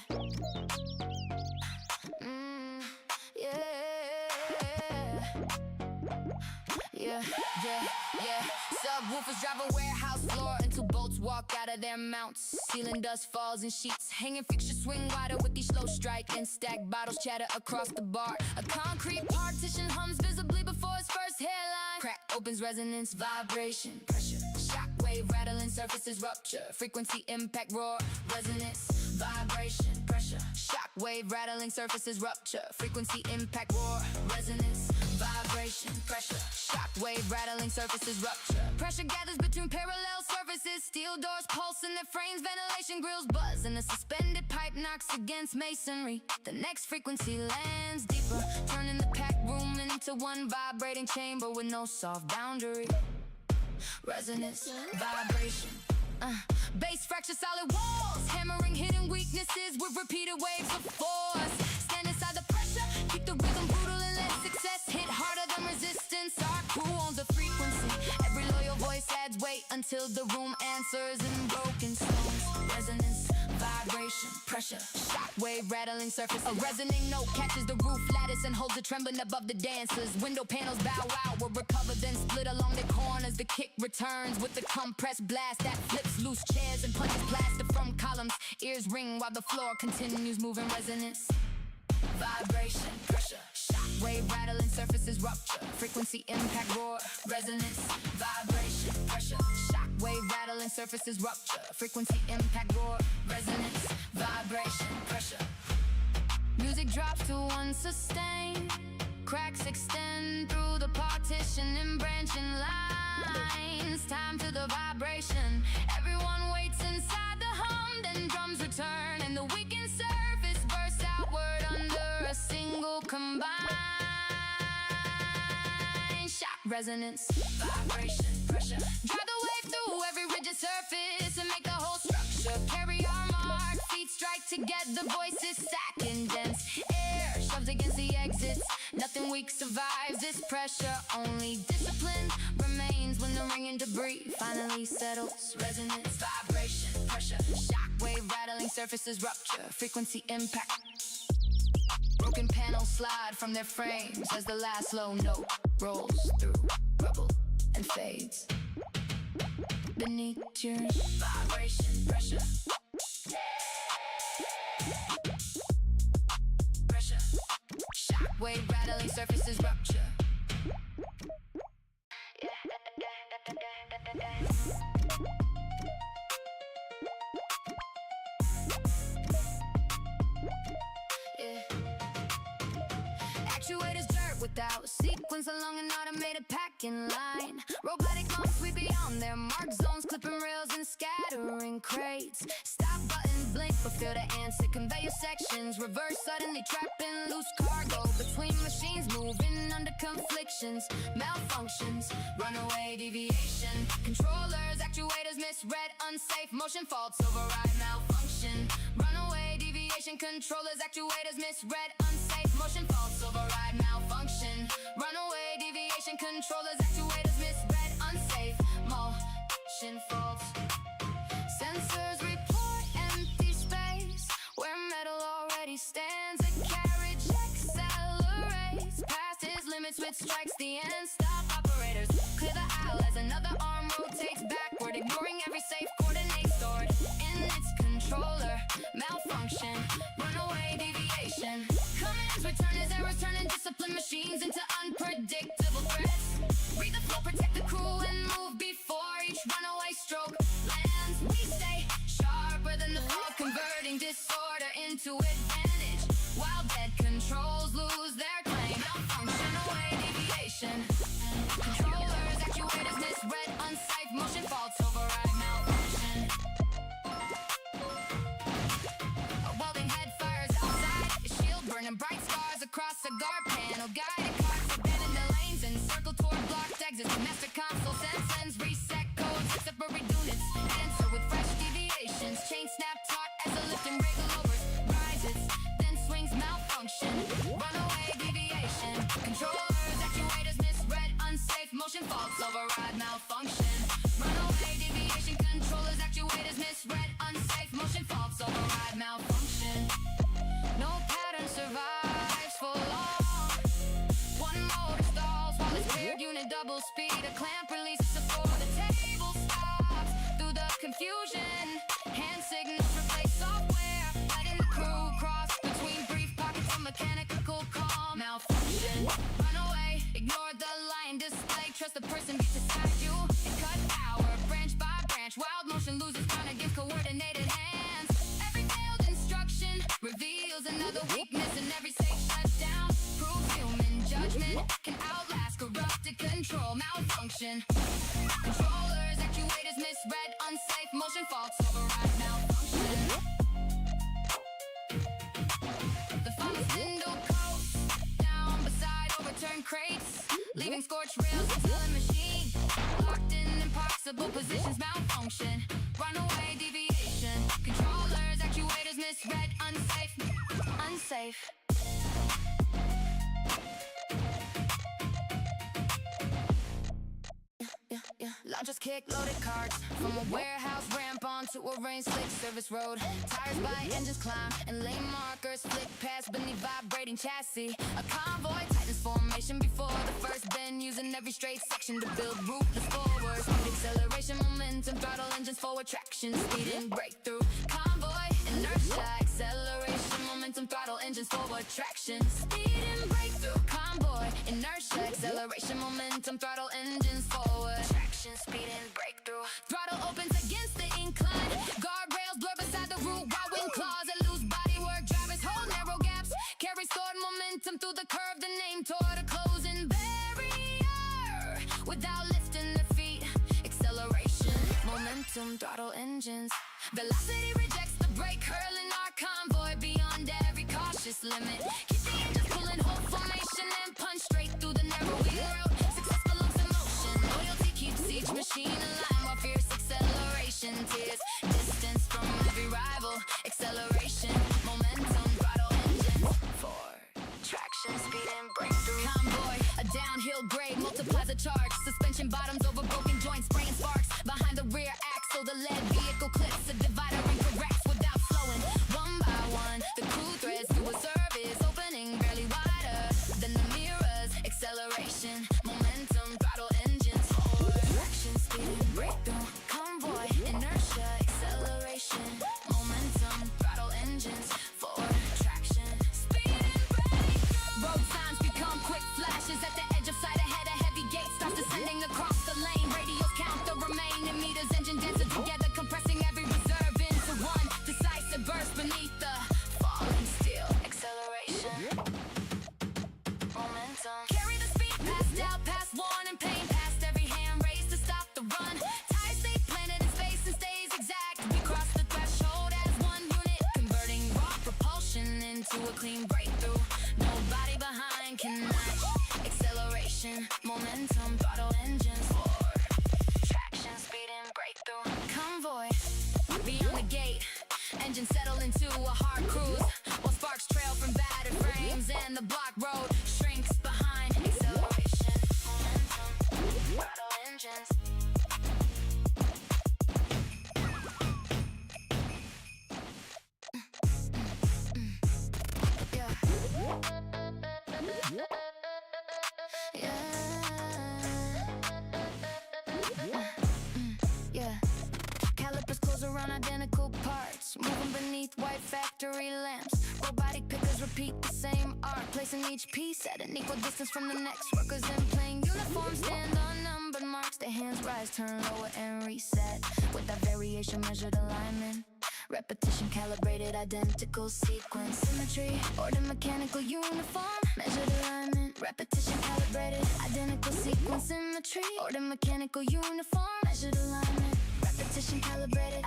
Yeah. Subwoofers drive a warehouse floor until bolts walk out of their mounts. Ceiling dust falls in sheets. Hanging fixtures swing wider with each slow strike. And stacked bottles chatter across the bar. A concrete partition hums visibly before its first hairline. Crack opens resonance, vibration, pressure. Shockwave rattling surfaces rupture. Frequency impact roar, resonance, vibration, pressure. Shockwave rattling surfaces rupture. Frequency impact roar, resonance, vibration, pressure. Shockwave rattling surfaces rupture. Pressure gathers between parallel surfaces. Steel doors pulse in their frames. Ventilation grills buzz and a suspended pipe knocks against masonry. The next frequency lands deeper, turning the packed room into one vibrating chamber with no soft boundary. Resonance, vibration. Bass fracture solid walls, hammering hidden weaknesses with repeated waves of force. Stand inside the pressure, keep the rhythm brutal and let success hit harder than resistance. Our crew owns the frequency. Every loyal voice adds weight until the room answers in broken tones. Resonance, vibration, pressure. Shockwave rattling surface. A resonating note catches the roof lattice and holds it trembling above the dancers. Window panels bow out, will recover then split along the corners. The kick returns with the compressed blast that flips loose chairs and punches plaster from columns. Ears ring while the floor continues moving. Resonance, vibration, pressure. Shockwave rattling surfaces rupture. Frequency impact roar. Resonance, vibration, pressure. Shockwave rattling surfaces rupture. Frequency impact roar. Resonance, vibration, pressure. Music drops to unsustained. Cracks extend through the partition and branching lines. Time for the vibration. Everyone waits inside the hum. Then drums return and the weakened surface bursts outward under a single combined shock. Resonance, vibration, pressure. Drive the wave through every rigid surface and make the whole structure carry our mark. Feet strike together, voices stack in dense air shoves against the exits. Nothing weak survives this pressure. Only discipline remains when the ringing debris finally settles. Resonance, vibration, pressure. Shockwave rattling surfaces rupture. Frequency impact. Broken panels slide from their frames as the last low note rolls through rubble and fades. Beneath your vibration, pressure. Pressure. Shockwave rattling surfaces rupture. Actuators jerk without sequence along an automated packing line. Robotic moms sweep beyond their mark zones, clipping rails and scattering crates. Stop buttons blink but fail to answer. Conveyor sections reverse suddenly, trapping loose cargo between machines moving under conflictions. Malfunctions, runaway deviation. Controllers, actuators misread, unsafe motion faults override malfunction. Runaway deviation, controllers, actuators misread, unsafe motion faults override malfunction. Runaway deviation, controllers, actuators misread, unsafe motion faults. Sensors report empty space where metal already stands. A carriage accelerates past his limits, which strikes the end. Stop operators, clear the aisle as another arm rotates backward, ignoring every safe coordinate stored in its controller. Malfunction, runaway deviation. Commands return as errors, turning disciplined machines into unpredictable threats. Read the flow, protect the crew, and move before each runaway stroke lands. We stay sharper than the fog, converting disorder into advantage, while dead controls lose their claim. Malfunction, away deviation. Controllers, actuators misread, unsafe motion faults override malfunction. A welding head fires outside, a shield burning bright scars across a guard panel. Guided cars abandon the lanes and circle toward blocked exits. Master console sense lens, reset codes, separate units. Answer with fresh deviations. Chain snap taut as the lifting rig lowers, rises, then swings malfunction. Runaway deviation. Controllers, actuators misread, unsafe motion faults override malfunction. Runaway deviation. Controllers, actuators misread, unsafe motion faults override malfunction. No pattern survives for long. One motor stalls while it's cleared, unit double speed. A clamp releases before the table stops. Through the confusion. Hand signals replace software, letting the crew cross between brief pockets of mechanical call. Malfunction. Run away, ignore the line display. Trust the person beside you and cut power branch by branch. Wild motion loses ground against coordinated hands. Every failed instruction reveals another weakness, and every safe shutdown proves human judgment can outlast corrupted control. Malfunction. Controllers, actuators misread, unsafe motion faults override. Malfunction. The final spindle coats down beside overturned crates, leaving scorched rails until a machine locked in impossible positions. Malfunction. Runaway deviation. Controllers, actuators misread, unsafe. Unsafe. Launchers kick loaded carts from a warehouse ramp onto a rain slick service road. Tires by engines climb and lane markers flick past beneath vibrating chassis. A convoy tightens formation before the first bend, using every straight section to build ruthless forward. Speed, acceleration, momentum, throttle engines, forward traction, speed and breakthrough. Convoy, inertia, acceleration, momentum, throttle engines, forward traction, speed and breakthrough. Convoy, inertia, acceleration, momentum, throttle engines, forward traction, speed and breakthrough. Throttle opens against the incline, guardrails blur beside the route while wind claws and loose bodywork. Drivers hold narrow gaps, carry stored momentum through the curve, the name toward a closing barrier. Without lifting the feet, acceleration, momentum, throttle engines. Velocity rejects the brake, hurling our convoy beyond every cautious limit. Keep the engines pulling, hold formation and punch straight through the narrow wheel road. Successful lumps in motion, loyalty keeps each machine aligned while fierce acceleration tears distance from every rival. Acceleration, momentum, throttle engines, forward traction, speed and breakthrough. Convoy, a downhill grade multiplies a charge. Suspension bottoms over broken joints, spraying sparks behind the rear axle. The lead vehicle clips a divider and corrects without slowing. One by one, the crew threads through a service opening barely wider than the mirrors. Acceleration, momentum, throttle engines, forward traction, speed and breakthrough. Convoy, inertia, acceleration, momentum, throttle engines, forward traction, speed and breakthrough. Road signs become quick flashes at the edge of sight ahead. A heavy gate starts descending across the lane. Radios count the remaining meters. Engine dancing together, compressing every reserve into one decisive burst beneath the falling steel. Acceleration, momentum. Carry the speed past doubt, past warning, pain, past every hand raised to stop the run. Tires stay planted in space and stays exact. We cross the threshold as one unit, converting raw propulsion into a clean breakthrough. Nobody behind can match. Acceleration, momentum, throttle engines, forward traction, speed and breakthrough. Convoy, beyond the gate, engines settle into a hard cruise, while sparks trail from battered frames and the block road shrinks behind. Acceleration, momentum, throttle engines. Yeah. Calipers close around identical parts, moving beneath white factory lamps. Robotic pickers repeat the same art, placing each piece at an equal distance from the next. Workers in plain uniforms stand on numbered marks. Their hands rise, turn lower and reset. With that variation, measured alignment. Repetition, calibrated, identical sequence. Symmetry, order, mechanical uniform. Measured alignment. Repetition, calibrated, identical sequence. Symmetry, order, mechanical uniform. Measured alignment. Repetition, calibrated,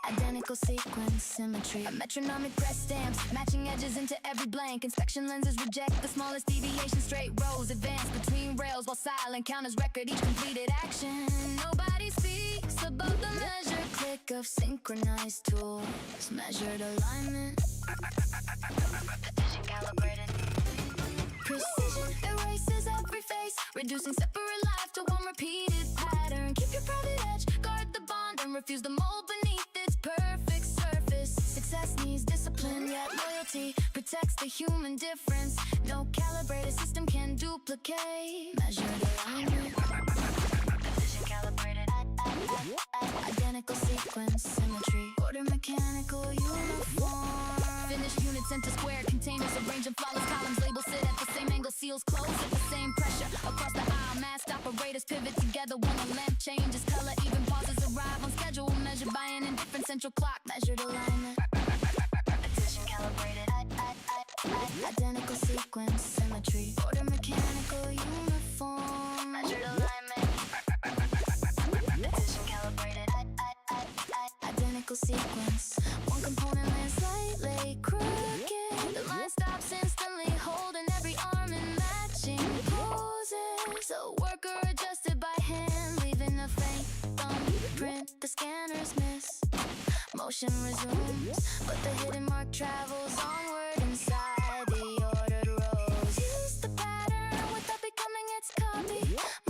identical sequence. Symmetry. A metronomic press stamps, matching edges into every blank. Inspection lenses reject the smallest deviation. Straight rows advance between rails while silent counters record each completed action. Nobody speaks above the measured click of synchronized tools. Measured alignment. Repetition, calibrated. Precision erases every face, reducing separate life to one repeated pattern. Keep your private edge, guard the bond, and refuse the mold beneath its perfect surface. Success needs discipline, yet loyalty protects the human difference. No calibrated system can duplicate. Measured alignment. Precision, calibrated. Identical sequence, symmetry. Order mechanical uniform. Finished units enter square containers, arranged in flawless columns. Labels sit at the same angle, seals close at the same pressure. Across the aisle, masked operators pivot together when a lamp changes color. Even pauses arrive on schedule, measured by an indifferent central clock. Measured alignment, precision calibrated. Identical sequence, symmetry. Order mechanical uniform. Measured alignment, precision calibrated. Identical sequence. One component lands slightly crooked. The line stops instantly, holding every arm in matching poses. A worker adjusted by hand, leaving a faint thumbprint the scanners miss. Motion resumes, but the hidden mark travels onward inside the ordered rows. Use the pattern without becoming its copy.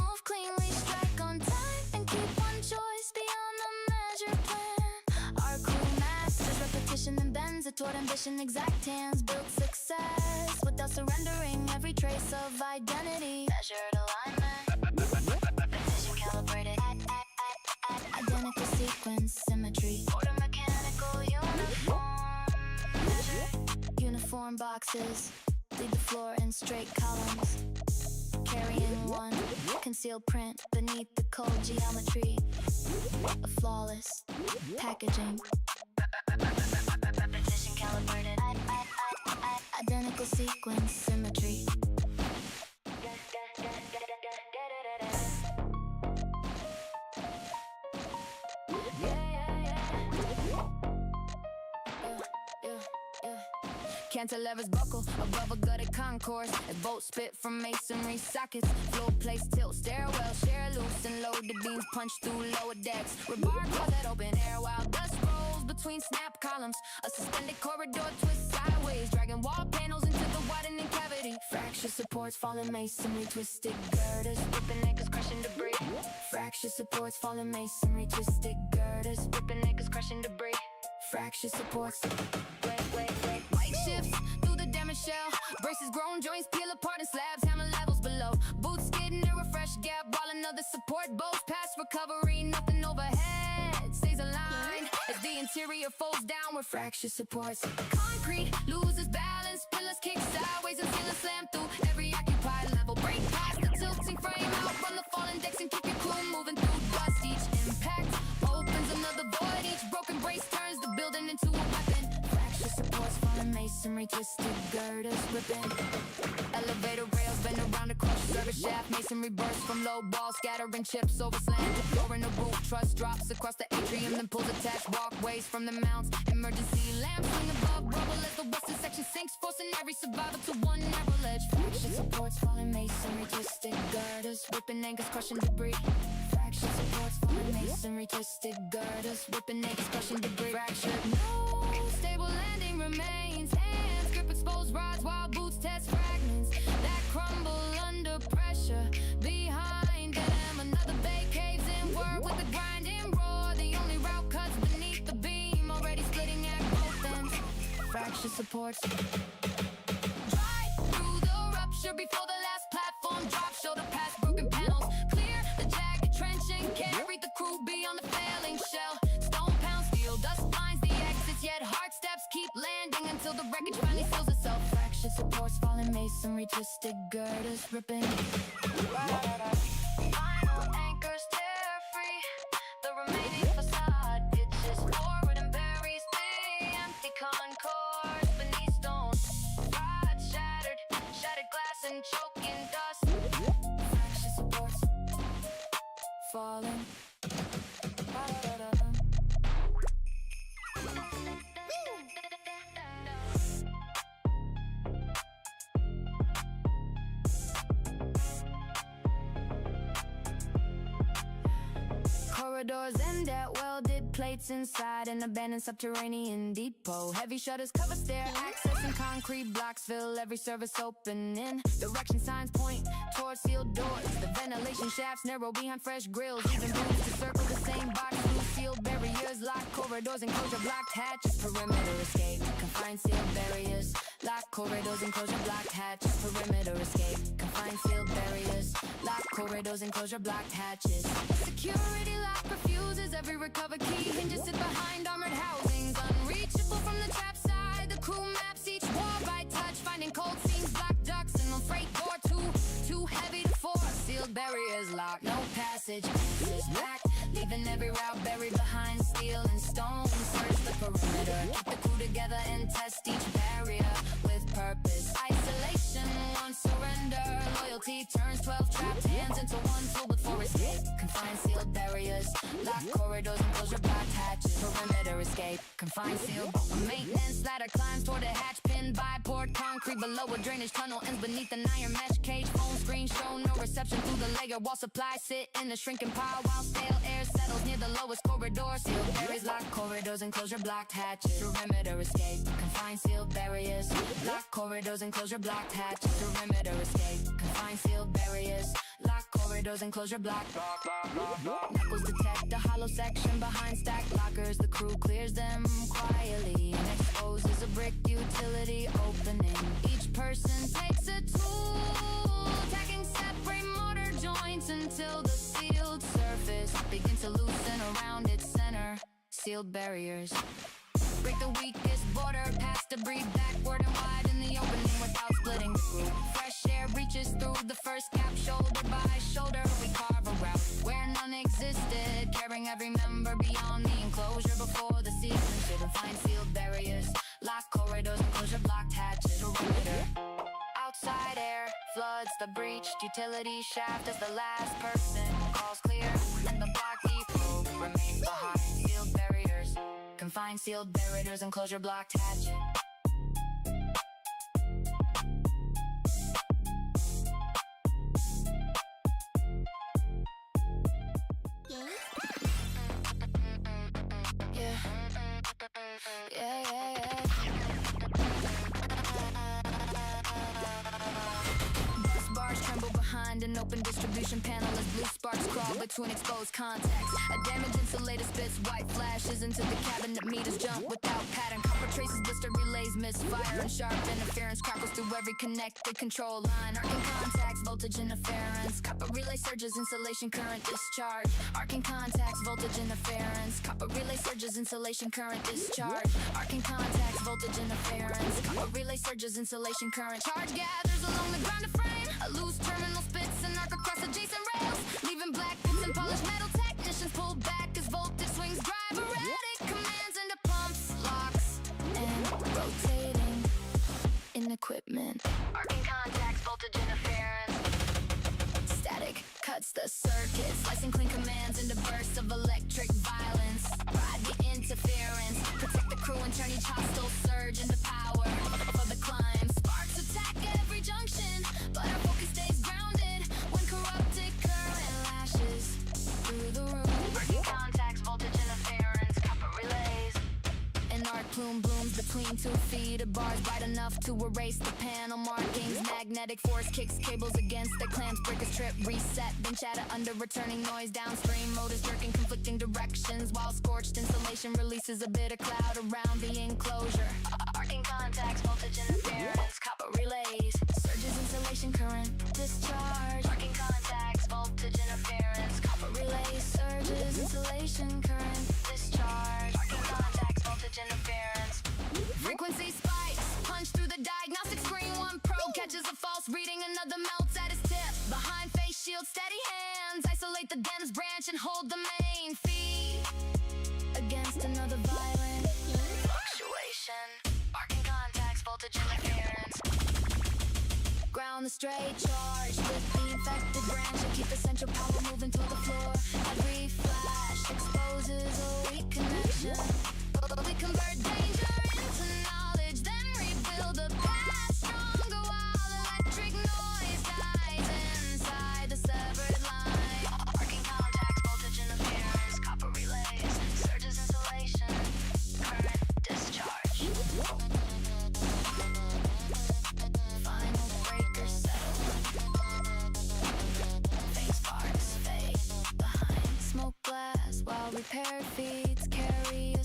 Move cleanly, strike on time, and keep one choice beyond the measured plan. Our crew masters repetition and bends it toward ambition. Exact hands build success without surrendering every trace of identity. Measured alignment, precision calibrated. Identical sequence, symmetry. Order mechanical uniform. Measured. Uniform boxes lead the floor in straight columns, carrying one concealed print beneath the cold geometry. A flawless packaging. Precision calibrated. Identical sequence, symmetry. Cantilevers buckle above a gutted concourse as bolts spit from masonry sockets. Floor place tilt, stairwell share loose and load the beams punch through lower decks. Rebar closet open air while dust rolls between snap columns. A suspended corridor twists sideways, dragging wall panels into the widening cavity. Fracture supports falling masonry, twisted girders, ripping anchors, crushing debris. Fracture supports falling masonry, twisted girders, ripping anchors, crushing debris. Fracture supports. White shifts through the damaged shell. Braces grown, joints peel apart and slabs hammer levels below. Boots skidding near a fresh gap while another support bolts past recovery. Nothing overhead stays aligned as the interior folds down with fracture supports. Concrete loses balance, pillars kick sideways and ceilings slam through every occupied level. Break past the tilting frame, outrun the falling decks and keep your crew moving through dust. Each impact opens another void. Each broken brace turns the building into a weapon. Fracture supports falling masonry, twisted girders ripping. Elevator rails bend around the crush service shaft. Masonry bursts from low balls, scattering chips over slanted floor in the roof. Truss drops across the atrium, then pulls attached walkways from the mounts. Emergency lamps swing above rubble as the western section sinks, forcing every survivor to one narrow ledge. Fracture supports falling masonry, twisted girders ripping anchors, crushing debris. Fracture supports falling masonry, twisted girders ripping anchors, crushing debris. Fractured, no stable landing remains. Hands grip exposed rods while boots test fragments that crumble under pressure. Behind them, another bay caves in, work with the grinding roar. The only route cuts beneath the beam, already splitting at both ends. Fracture supports. Drive through the rupture before the last platform drop. Shoulder past broken panels, clear the jagged trench and carry the crew beyond the failing shell. Stone pound steel, dust blinds the exits, yet hard steps keep landing until the wreckage finally seals itself. Fracture supports falling masonry, twisted girders ripping. Final anchors tear free the remaining facade. Pitches forward and buries the empty concourse beneath stone. Rods shattered, shattered glass and choking dust. Fracture supports falling. Corridors end at welded plates inside an abandoned subterranean depot. Heavy shutters cover stair access and concrete blocks fill every service opening. Direction signs point towards sealed doors. The ventilation shafts narrow behind fresh grills. Even rooms to circle the same box. Blue sealed barriers, locked corridors, enclosure blocked hatches. Perimeter escape, confined sealed barriers. Lock corridors, enclosure blocked hatches, perimeter escape, confined sealed barriers. Lock corridors, enclosure blocked hatches. Security lock refuses every recovered key. Hinges sit behind armored housings, unreachable from the trap side. The crew maps each wall by touch, finding cold seams, blocked ducts, and on freight door too heavy to force. Sealed barriers locked, no passage. Is packed, leaving every route buried behind steel and stone. Search the perimeter, keep the crew together and test each barrier with purpose. Isolation, one surrender. Loyalty turns 12 trapped hands into one tool before escape. Confined sealed barriers, locked corridors, enclosure blocked hatches. Perimeter escape, confined sealed. A maintenance ladder climbs toward a hatch pinned by poured concrete below a drainage tunnel ends beneath an iron mesh cage. Phone screen show no reception through the layer wall. Supplies sit in a shrinking pile while stale air settles near the lowest corridor. Sealed barriers, locked corridors, enclosure blocked hatches. Perimeter escape, confined sealed barriers. Locked corridors, enclosure blocked hatches. Perimeter escape, confined sealed barriers. Locked corridors, enclosure blocked. Knuckles detect the hollow section behind stacked lockers. The crew clears them quietly and exposes a brick utility opening. Each person takes a tool, tacking separate mortar joints until the sealed surface begins to loosen around its center. Sealed barriers break the weakest border, pass debris backward and wide in the opening without splitting the group. Fresh air reaches through the first gap, shoulder by shoulder. We carve a route where none existed, carrying every member beyond the enclosure before the season should find sealed barriers. Locked corridors, enclosure blocked hatches. Perimeter. Outside air floods the breached utility shaft as the last person calls clear, and the blocky probe remains behind sealed barriers. Confined sealed barriers, enclosure blocked hatch. Yeah. Bus bars tremble behind an open distribution panel as blue sparks crawl between exposed contacts. A damaged insulator spits white flashes into the cabinet. Meters jump without pattern. Copper traces blister relays misfire, and sharp interference crackles through every connected control line. Arcing contacts, voltage interference. Copper relay surges, insulation current discharge. Arcing contacts, voltage interference. Copper relay surges, insulation current discharge. Arcing contacts, voltage interference. Copper relay surges, insulation current. Charge gathers along the ground of frame. A loose terminal spits and arc across adjacent rails, leaving black pits and polished metal. Technicians pull back as voltage swings drive erratic commands into pumps, locks, and rotating in equipment. Arcing contacts, voltage interference. Static cuts the circuit, slicing clean commands into bursts of electric violence. Ride the interference, protect the crew and turn each hostile surge into power for the climb. Sparks attack every junction, but our focus stays grounded when corrupted current lashes through the room. Arcing contacts, voltage interference, copper relays. An arc plume blooms between 2 feet of bars bright enough to erase the panel markings. Magnetic force kicks cables against the clamps, breakers trip, reset, then chatter under returning noise. Downstream motors jerking conflicting directions, while scorched insulation releases a bitter cloud around the enclosure. Arcing contacts, voltage interference, copper relays. Surges, insulation current discharge. Arcing contacts, voltage interference, copper relays. Surges, insulation current discharge. Arcing contacts, voltage interference. Frequency spikes, punch through the diagnostic screen. One probe catches a false reading, another melts at its tip. Behind face shield, steady hands isolate the dense branch and hold the main feed against another violent fluctuation. Arcing contacts, voltage interference. Ground the stray charge with the infected branch and keep the central power moving to the floor. Every flash exposes a weak connection. We convert danger into knowledge, then rebuild the past stronger while electric noise dies inside the severed line. Arcing contacts, voltage interference, copper relays, surges, insulation, current discharge. Final breaker settled. Fake sparks fade behind smoke glass while repaired feeds carry a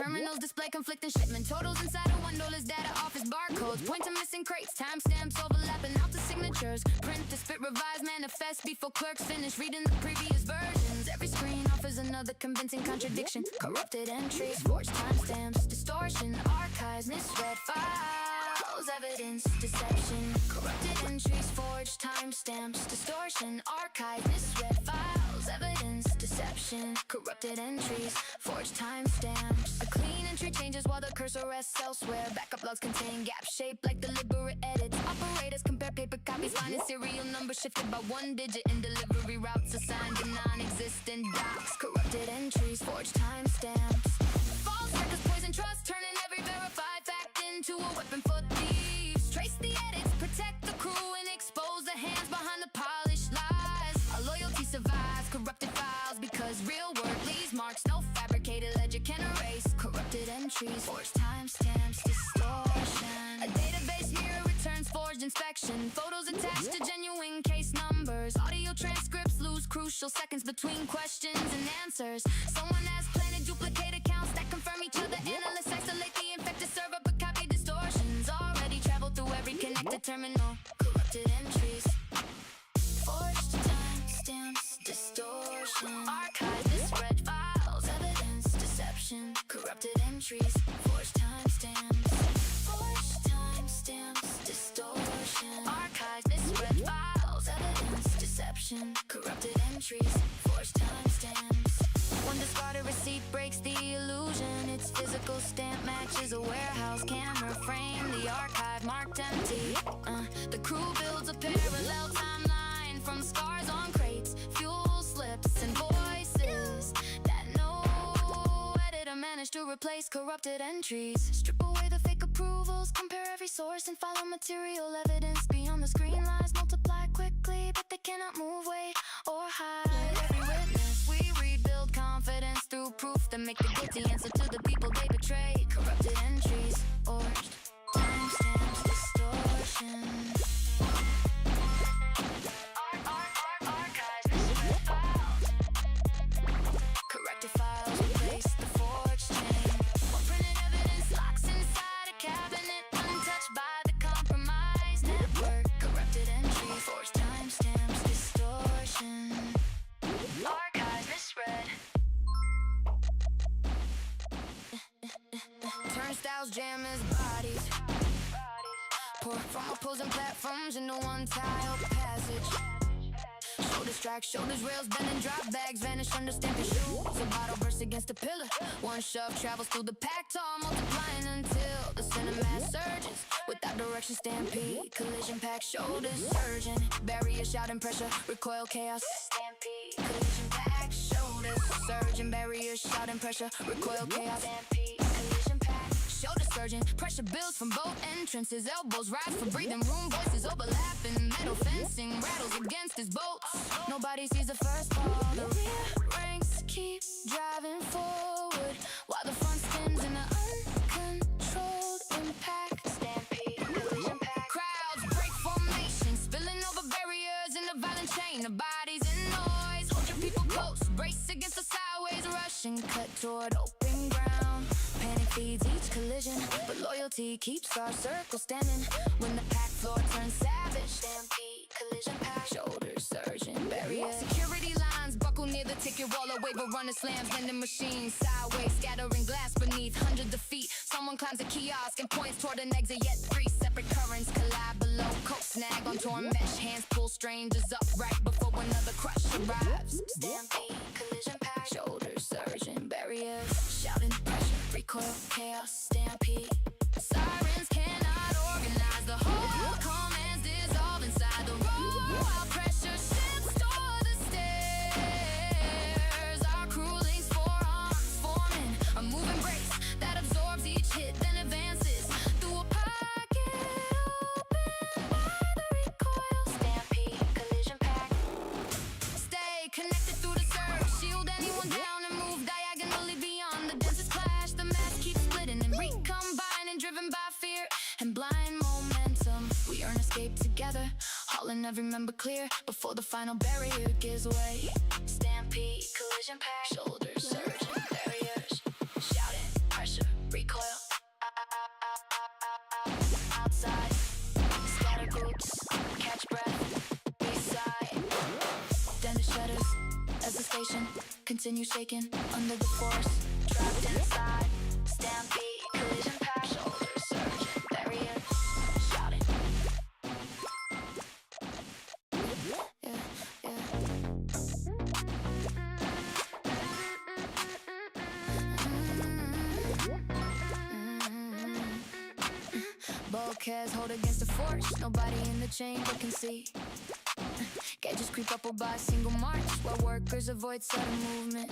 Terminals display conflicting shipment totals inside of $1 data office barcodes. Point to missing crates, timestamps overlapping out the signatures. Print to spit, revise, manifest before clerks finish reading the previous versions. Every screen offers another convincing contradiction. Corrupted entries, forged timestamps, distortion, archives, misread files, evidence, deception. Corrupted entries, forged timestamps, distortion, archives, misread files, evidence, deception. Corrupted entries, forged timestamps. A clean entry changes while the cursor rests elsewhere. Backup logs contain gaps shaped like deliberate edits. Operators compare paper copies, finding serial numbers shifted by one digit in delivery routes assigned to non-existent docs. Corrupted entries, forged timestamps. False records poison trust, turning every verified fact into a weapon for thieves. Trace the edits, protect the crew, and expose the hands behind the polished lies. Our loyalty survives corrupted files because real work leaves marks no fabricated ledger can erase. Corrupted entries, forged timestamps, distortion. A database mirror returns forged inspection. Photos attached to genuine case numbers. Audio transcripts lose crucial seconds between questions and answers. Someone has planted duplicate accounts that confirm each other. Analysts isolate the infected server but copy distortions. Already traveled through every connected terminal. Corrupted entries, forged timestamps, distortion. Archive misread files, evidence, deception. Corrupted entries, forged timestamps. Forged timestamps, distortion. Archive misread files, evidence, deception. Corrupted entries, forged timestamps. One discarded receipt breaks the illusion. Its physical stamp matches a warehouse camera frame. The archive marked empty. The crew builds a parallel timeline from scars on crates, fuel slips, and voices that no editor managed to replace. Corrupted entries, strip away the fake approvals, compare every source and follow material evidence. Beyond the screen lies multiply quickly, but they cannot move, wait, or hide every witness. We rebuild confidence through proof that make the guilty answer to the people they betray. Corrupted entries, forged timestamps, distortion. Archives, misread files. Corrected files replace the forged chain. While printed evidence locks inside a cabinet, untouched by the compromised network. Corrupted entries, forged timestamps, distortion. Archives misread. Turnstiles jam as bodies pour from opposing platforms into one tile passage. Shoulders track, shoulders rails bending, drop bags vanish under stamping shoes. A bottle bursts against a pillar. One shove travels through the packed all, multiplying until the center mass surges. Without direction, stampede, collision pack, shoulders surging. Barrier shouting pressure, recoil chaos. Stampede, collision pack, shoulders surging. Barrier shouting pressure, recoil chaos. Stampede, collision pack, shoulders surging. Pressure builds from both entrances. Elbows rise for breathing room. Voices overlapping. Metal fencing rattles against his bolts. Nobody sees the first ball. The rear ranks keep driving forward while the front spins in the uncontrolled impact. Stampede, collision pack. Crowds break formation, spilling over barriers in a violent chain of bodies and noise. Hold your people close, brace against the sideways rushing, cut toward open ground. Panic feeds each collision, but loyalty keeps our circle standing. When the packed floor turns savage, stampede, collision pack, shoulders surging, barrier. Security lines buckle near the ticket wall. A wave of runner slams, vending machines sideways, scattering glass beneath hundreds of feet. Someone climbs a kiosk and points toward an exit, yet three separate currents collide below. Coat snag on torn mesh, hands pull strangers up right before another crush arrives. Stampede, collision pack, shoulders surging, barriers, shouting pressure, recoil, chaos, stampede. Sirens cannot organize the whole. Commands dissolve inside the room while pressure shifts toward the stairs. Our crew links forearms forming a moving brace that absorbs each hit, then advances through a pocket open by the recoil. Stampede, collision pack. Stay connected through the surge. Shield anyone down and move diagonally beyond the densest clash. The mass keeps splitting and recombining, driven by fear and blind momentum. We earn escape together, hauling every member clear before the final barrier gives way. Stampede, collision pack, shoulders surging, barriers, shouting, pressure, continue shaking under the force. Trapped inside, stampede, collision path, shoulders surging, barrier, shouting. Yeah, bulkheads hold against the force. Nobody in the chamber can see. Gauges creep upward by a single march, while workers avoid sudden movement.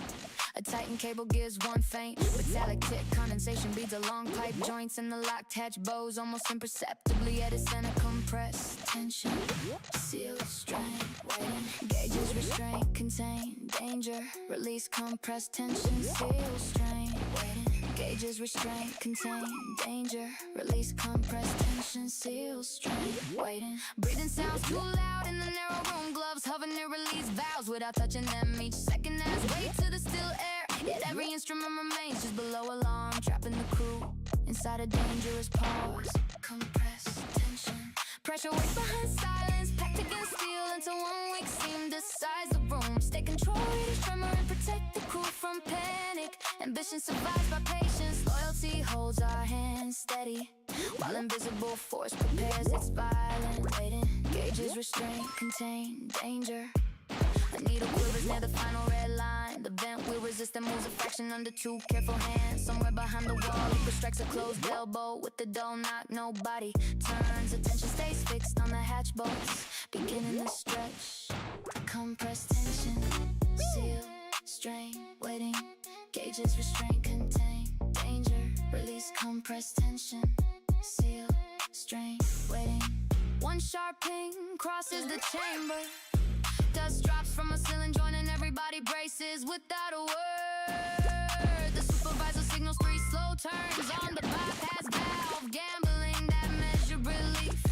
A tightened cable gives one faint metallic tick. Condensation beads along pipe joints, and the locked hatch bows almost imperceptibly at its center. Compressed tension, seal, strain, waiting. Gauges restrain, contain, danger, release. Compressed tension, seal, strain, waiting. Gauges restrain, contain, danger, release. Compressed tension, seal, strain, waiting. Breathing sounds too loud in the narrow room. Gloves hover near release valves without touching them. Each second adds weight to the still air, yet every instrument remains just below alarm, trapping the crew inside a dangerous pause. Compressed tension, pressure waits behind silence, packed against steel until 1 week seemed to size the room. Stay control, read tremor and protect the crew from panic. Ambition survives by patience, loyalty holds our hands steady, while invisible force prepares its violent waiting. Gauges restrain, contain, danger. A needle quivers near the final red line. The vent will resist and moves a fraction under two careful hands. Somewhere behind the wall, Luca strikes a closed elbow with the dull knock. Nobody turns, attention stays fixed on the hatch bolts, beginning to stretch. Compressed tension, seal, strain, waiting. Gauges restrain, contain, danger, release. Compressed tension, seal, strain, waiting. One sharp ping crosses the chamber. Dust drops from a ceiling joint and everybody braces without a word. The supervisor signals 3 slow turns on the bypass valve, gambling that measured relief.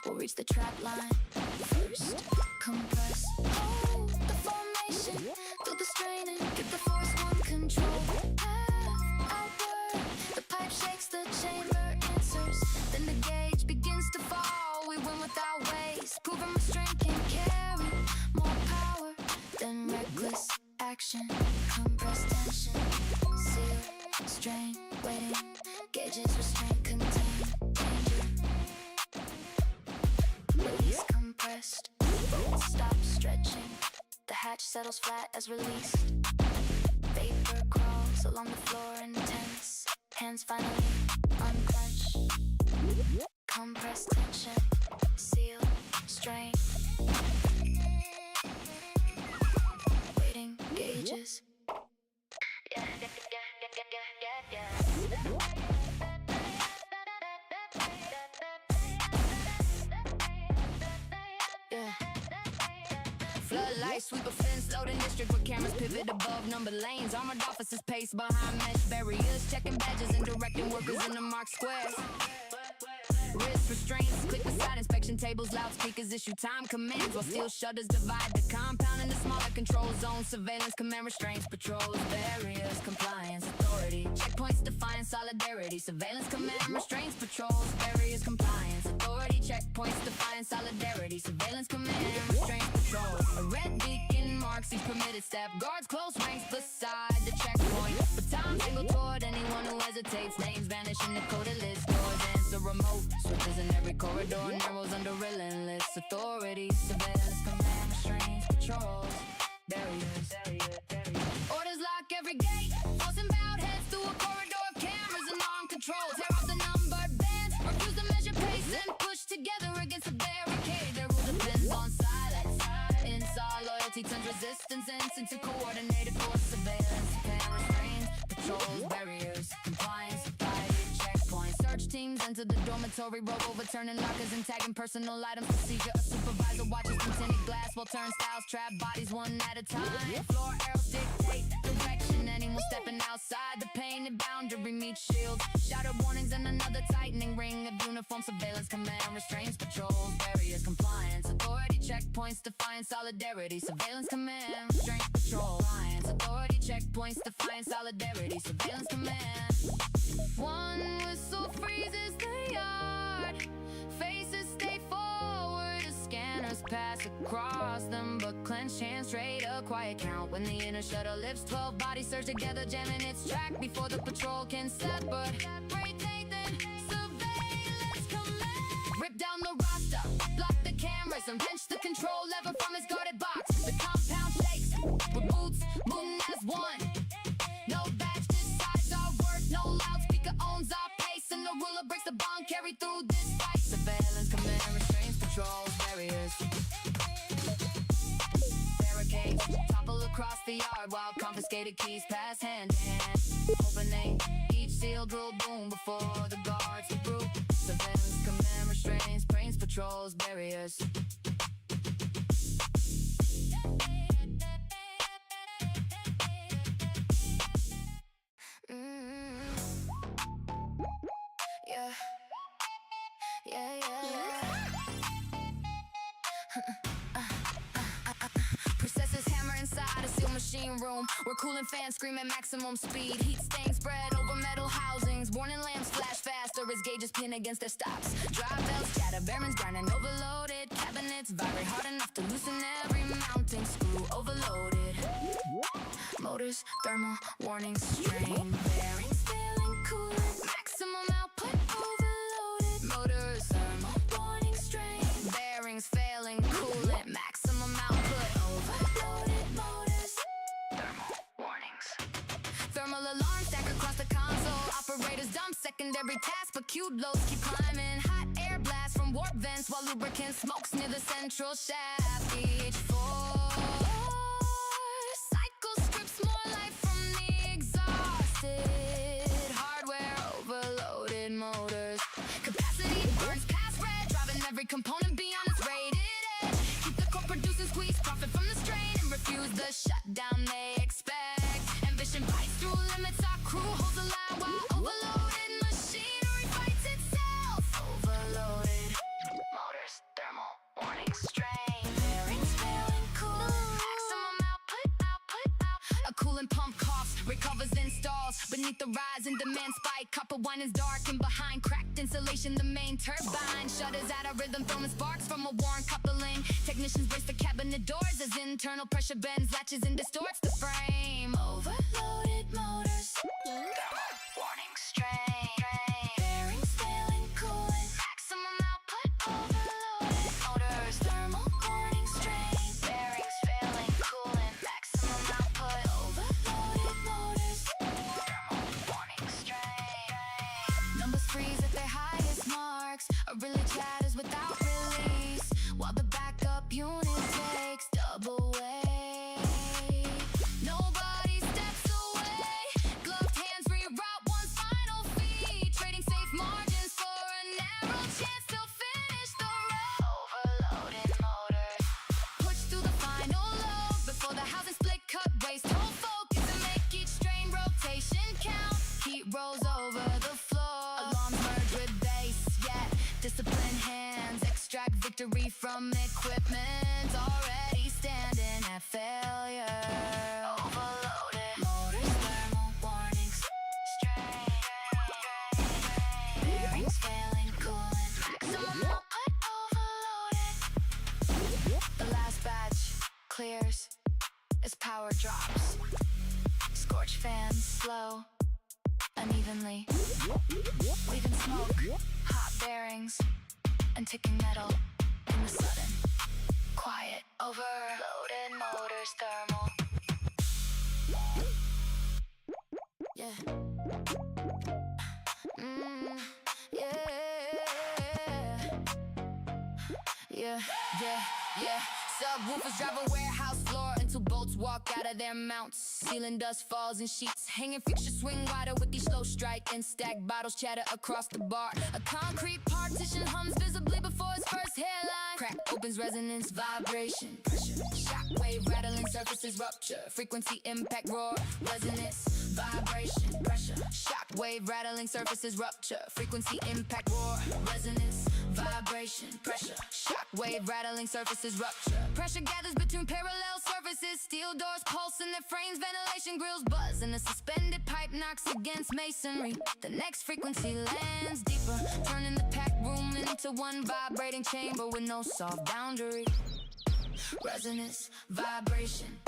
We'll reach the trap line first. Compress, hold the formation through the strain and get the force one control. Path outward, the pipe shakes, the chamber answers. Then the gauge begins to fall. We win without waste, proving restraint can carry more power than reckless action. Compressed tension, seal, strain, waiting. Gauges restrain, contain, danger. Release. Compressed, stop stretching. The hatch settles flat as released. Vapor crawls along the floor intense. Hands finally unclench. Compressed tension, seal, strain. Waiting, gauges. Floodlights sweep a fence, loading district where cameras pivot above numbered lanes. Armored officers pace behind mesh barriers, checking badges and directing workers in the marked squares. Wrist restraints, click beside inspection tables, loudspeakers issue time commands, while steel shutters divide the compound into smaller control zones. Surveillance, command restraints, patrols, barriers, compliance, authority. Checkpoints define solidarity. Surveillance, command restraints, patrols, barriers, compliance, authority. Checkpoints define solidarity. Surveillance, command restraints, patrols. A red beacon marks each permitted step. Guards close ranks beside the checkpoint. Batons angle toward anyone who hesitates. Names vanish in the coded list. Doors answer remote. Switches in every corridor, narrows under relentless authority. Surveillance, command, restraints, patrols, barriers. Orders lock every gate, forcing bowed heads through a corridor of cameras and armed controls. Tear off the numbered bands, refuse to measure pace and push together against a barricade. Their rule depends on silence. Inside loyalty turns resistance into coordinated force. Surveillance, command, restraints, patrols, barriers, compliance, authority, checkpoints. Search teams enter the dormitory, roll overturning lockers and tagging personal items. Procedure, a supervisor watches from tinted glass while turnstiles trap bodies one at a time. Floor arrows dictate direction, anyone stepping outside the painted boundary meets shields. Shattered warnings and another tightening ring of uniform. Surveillance, command, restraints, patrols, barriers, compliance, authority, checkpoints, define solidarity. Surveillance, command, restraints, patrol, compliance, authority, checkpoints, define solidarity. Surveillance, command. One whistle freezes the yard. Faces stay forward as scanners pass across them, but clenched each hand straight, a quiet count. When the inner shuttle lifts, 12 bodies surge together, jamming its track before the patrol can separate. Nathan, surveillance command. Rip down the roster, block the cameras, and wrench the control lever from its guarded box. The compound shakes, with boots moving as one. No badge decides our worth, no loudspeaker owns our pace, and the ruler breaks the bond carried through this fight. Surveillance command restrains patrols, barriers. Barricades topple across the yard while confiscated keys pass hand to hand. Opening each sealed rule boom before the guards approve. Surveillance command restrains, brains patrols, barriers. Yeah. Processors hammer inside a sealed machine room where cooling fans scream at maximum speed. Heat stains spread over metal housings. Warning lamps flash faster as gauges pin against their stops. Drive bells chatter, bearings grinding overloaded. Cabinets vibrate hard enough to loosen every mounting screw. Overloaded. Motors, thermal, warning, strain. Bearings failing, coolant, maximum output. Overloaded. Motors, thermal, warning, strain. Bearings failing, coolant, maximum output. Overloaded motors. Thermal warnings. Thermal alarm stack across the console. Operators dump secondary tasks, but queued loads keep climbing. Hot air blasts from warp vents while lubricant smokes near the central shaft. Each force cycle strips more life from the exhausted hardware. Overloaded motors. Capacity burns past red, driving every component beyond its rated edge. Keep the core producing squeeze, profit from the strain, and refuse the shutdown they expect. Ambition bites through limits, our crew holds the line while overloaded machinery fights itself. Overloaded motors, thermal warning, strain. Bearings failing, coolant, maximum output. A coolant pump coughs, recovers in stalls. Beneath the rise in demand spike, copper wine is dark, and behind cracked insulation, the main turbine shudders at a rhythm, throwing sparks from a worn coupling. Technicians brace the cabinet doors as internal pressure bends, latches and distorts the frame. Overloaded motors, thermal warning, strain. Bearings failing, coolant, maximum output. Overloaded motors, thermal warning, strain. Bearings failing, coolant, maximum output. Overloaded motors, thermal warning, strain. Numbers freeze at their highest marks. A relay chatters without release, while the backup unit takes double weight. Nobody steps away. Gloved hands reroute one's final feed, trading safe margins for a narrow chance to finish the road. Overloaded motors push through the final load before the housing split cut waste. Hold focus and make each strain rotation count. Heat rolls over the floor. Alarms merge with base, yet disciplined hands extract victory from equipment already standing at failure. Overloaded motors, thermal warnings, strain. Bearings failing, coolant, maximum output. Overloaded. The last batch clears as power drops. Scorch fans slow, unevenly, leaving smoke, hot bearings, and ticking metal in the sudden quiet. Overloaded motors, thermal. Yeah. Yeah. Subwoofers drive a warehouse floor until bolts walk out of their mounts. Ceiling dust falls in sheets, hanging fixtures swing wider with each slow strike, and stacked bottles chatter across the bar. A concrete partition hums visibly before its first hairline. Crack opens, resonance, vibration, pressure, shockwave, rattling surfaces rupture, frequency, impact, roar, resonance, vibration, pressure, shockwave, rattling surfaces rupture, frequency, impact, roar, resonance, vibration, pressure, shockwave, rattling surfaces rupture. Pressure gathers between parallel surfaces, steel doors pulse in their frames, ventilation grills buzz, and a suspended pipe knocks against masonry. The next frequency lands deeper, turning the packed room into one vibrating chamber with no soft boundary. resonance, vibration.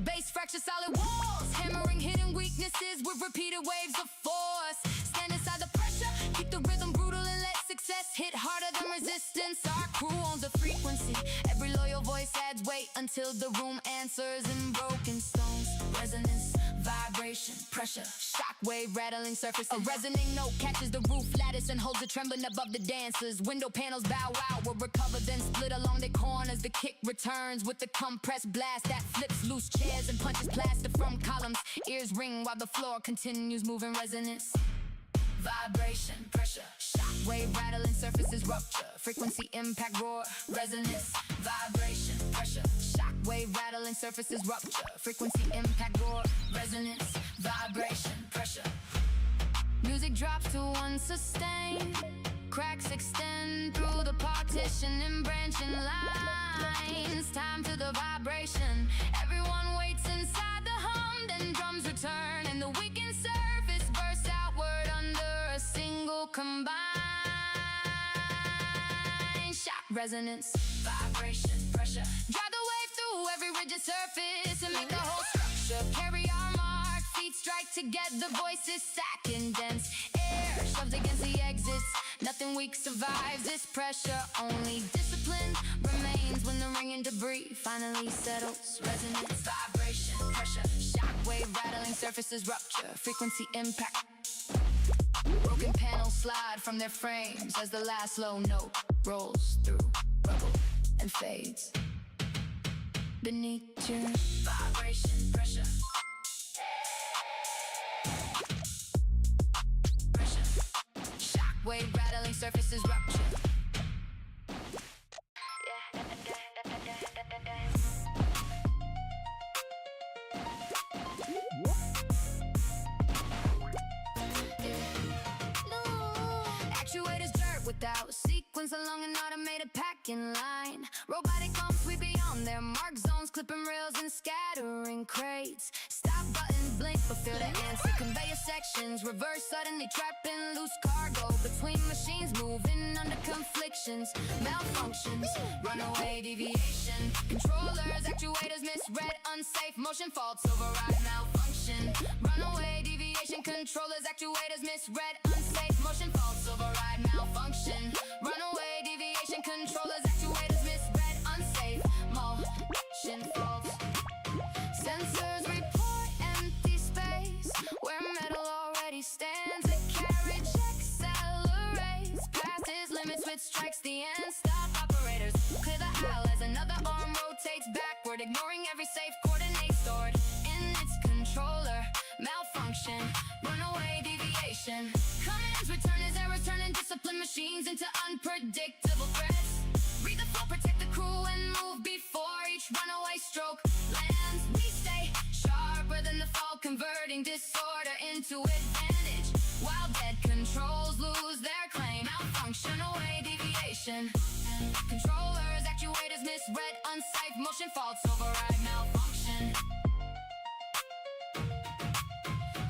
Bass fracture solid walls, hammering hidden weaknesses with repeated waves of force. Stand inside the pressure, keep the rhythm brutal and let success hit harder than resistance. Our crew owns a frequency, every loyal voice adds weight until the room answers in broken stones. Resonance, vibration, pressure, shockwave rattling surface. A resonating note catches the roof lattice and holds it trembling above the dancers. Window panels bow out, will recover then split along their corners. The kick returns with the compressed blast that flips loose chairs and punches plaster from columns. Ears ring while the floor continues moving. Resonance, vibration, pressure, shockwave rattling surfaces rupture. Frequency impact roar. Resonance, vibration, pressure, shockwave rattling surfaces rupture. Frequency impact roar. Resonance, vibration, pressure. Music drops to unsustained. Cracks extend through the partition and branching lines. Time for the vibration. Everyone waits inside the hum, then drums return and the weakened surface bursts outward under a single combined shock. Resonance, vibration, pressure. Drive the wave through every rigid surface and make the whole structure carry our mark. Feet strike together, voices stack in dense air shoved against the exits. Nothing weak survives this pressure. Only discipline remains when the ringing debris finally settles. Resonance, vibration, pressure, shockwave rattling surfaces rupture. Frequency impact. Broken panels slide from their frames as the last low note rolls through rubble and fades beneath your vibration, pressure. Wave rattling surfaces rupture. Actuators dirt without sequence along an automated packing line. Robotic pumps sweep beyond their mark zones, clipping rails and scattering crates. Stop buttons blink but fail to answer. Conveyor sections reverse suddenly, trapping loose cargo between machines moving under conflictions. Malfunctions, runaway deviation. Controllers, actuators misread, unsafe motion, faults override malfunction. Runaway deviation, controllers, actuators misread, unsafe motion, faults override malfunction. Runaway deviation, controllers, actuators misread, unsafe motion, faults. Sensors report empty space where metal already stands. The carriage accelerates past its limits, which strikes the end. Stop operators, clear the aisle as another arm rotates backward, ignoring every safe coordinate stored in its controller. Malfunction, runaway deviation. Commands return as errors turning disciplined machines into unpredictable threats. Read the flow, protect the crew, and move before each runaway stroke lands. We stay sharper than the fall, converting disorder into advantage, while dead controls lose their claim. Malfunction, away deviation. Controllers, actuators misread, unsafe motion, faults override malfunction.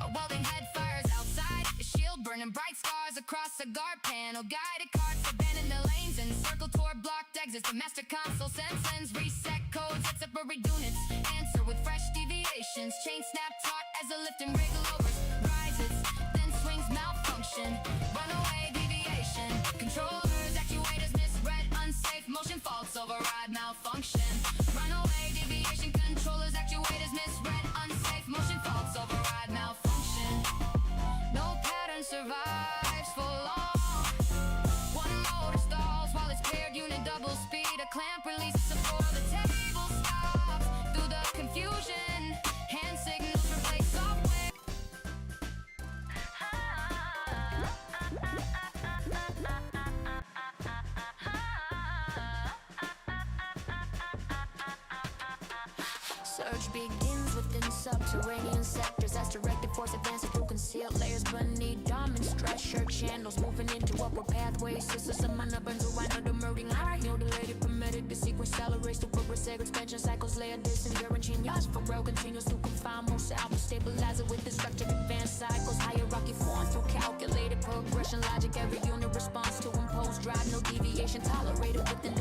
A welding head fires outside, a shield burning bright scars across a guard panel. Guided carts abandon the lanes and circle toward blocked exits. The master console sends lens, reset codes at separate units. Answer with fresh deviations. Chain snap taut as the lift and rig lowers, rises, then swings. Malfunction, runaway deviation. Controllers, actuators misread, unsafe motion, faults override malfunction. Runaway deviation. Controllers, actuators misread, unsafe motion, faults override malfunction. No pattern survives for long. One motor stalls while it's paired, unit double speed. A clamp releases before the table stops. Through the confusion, hand signals replace software. Surge begins within subterranean sectors as directed force advances through concealed layers beneath diamond stress shirt channels, moving into upward pathways. Sisters of mana burn to rhino the murdering. Alright, no delay permitted. The sequence accelerates to progressive expansion cycles. Layer disengage yards for rail continues to confine most albums. Stabilize it with the structured advanced cycles. Hierarchy formed through calculated progression logic. Every unit responds to imposed drive. No deviation tolerated within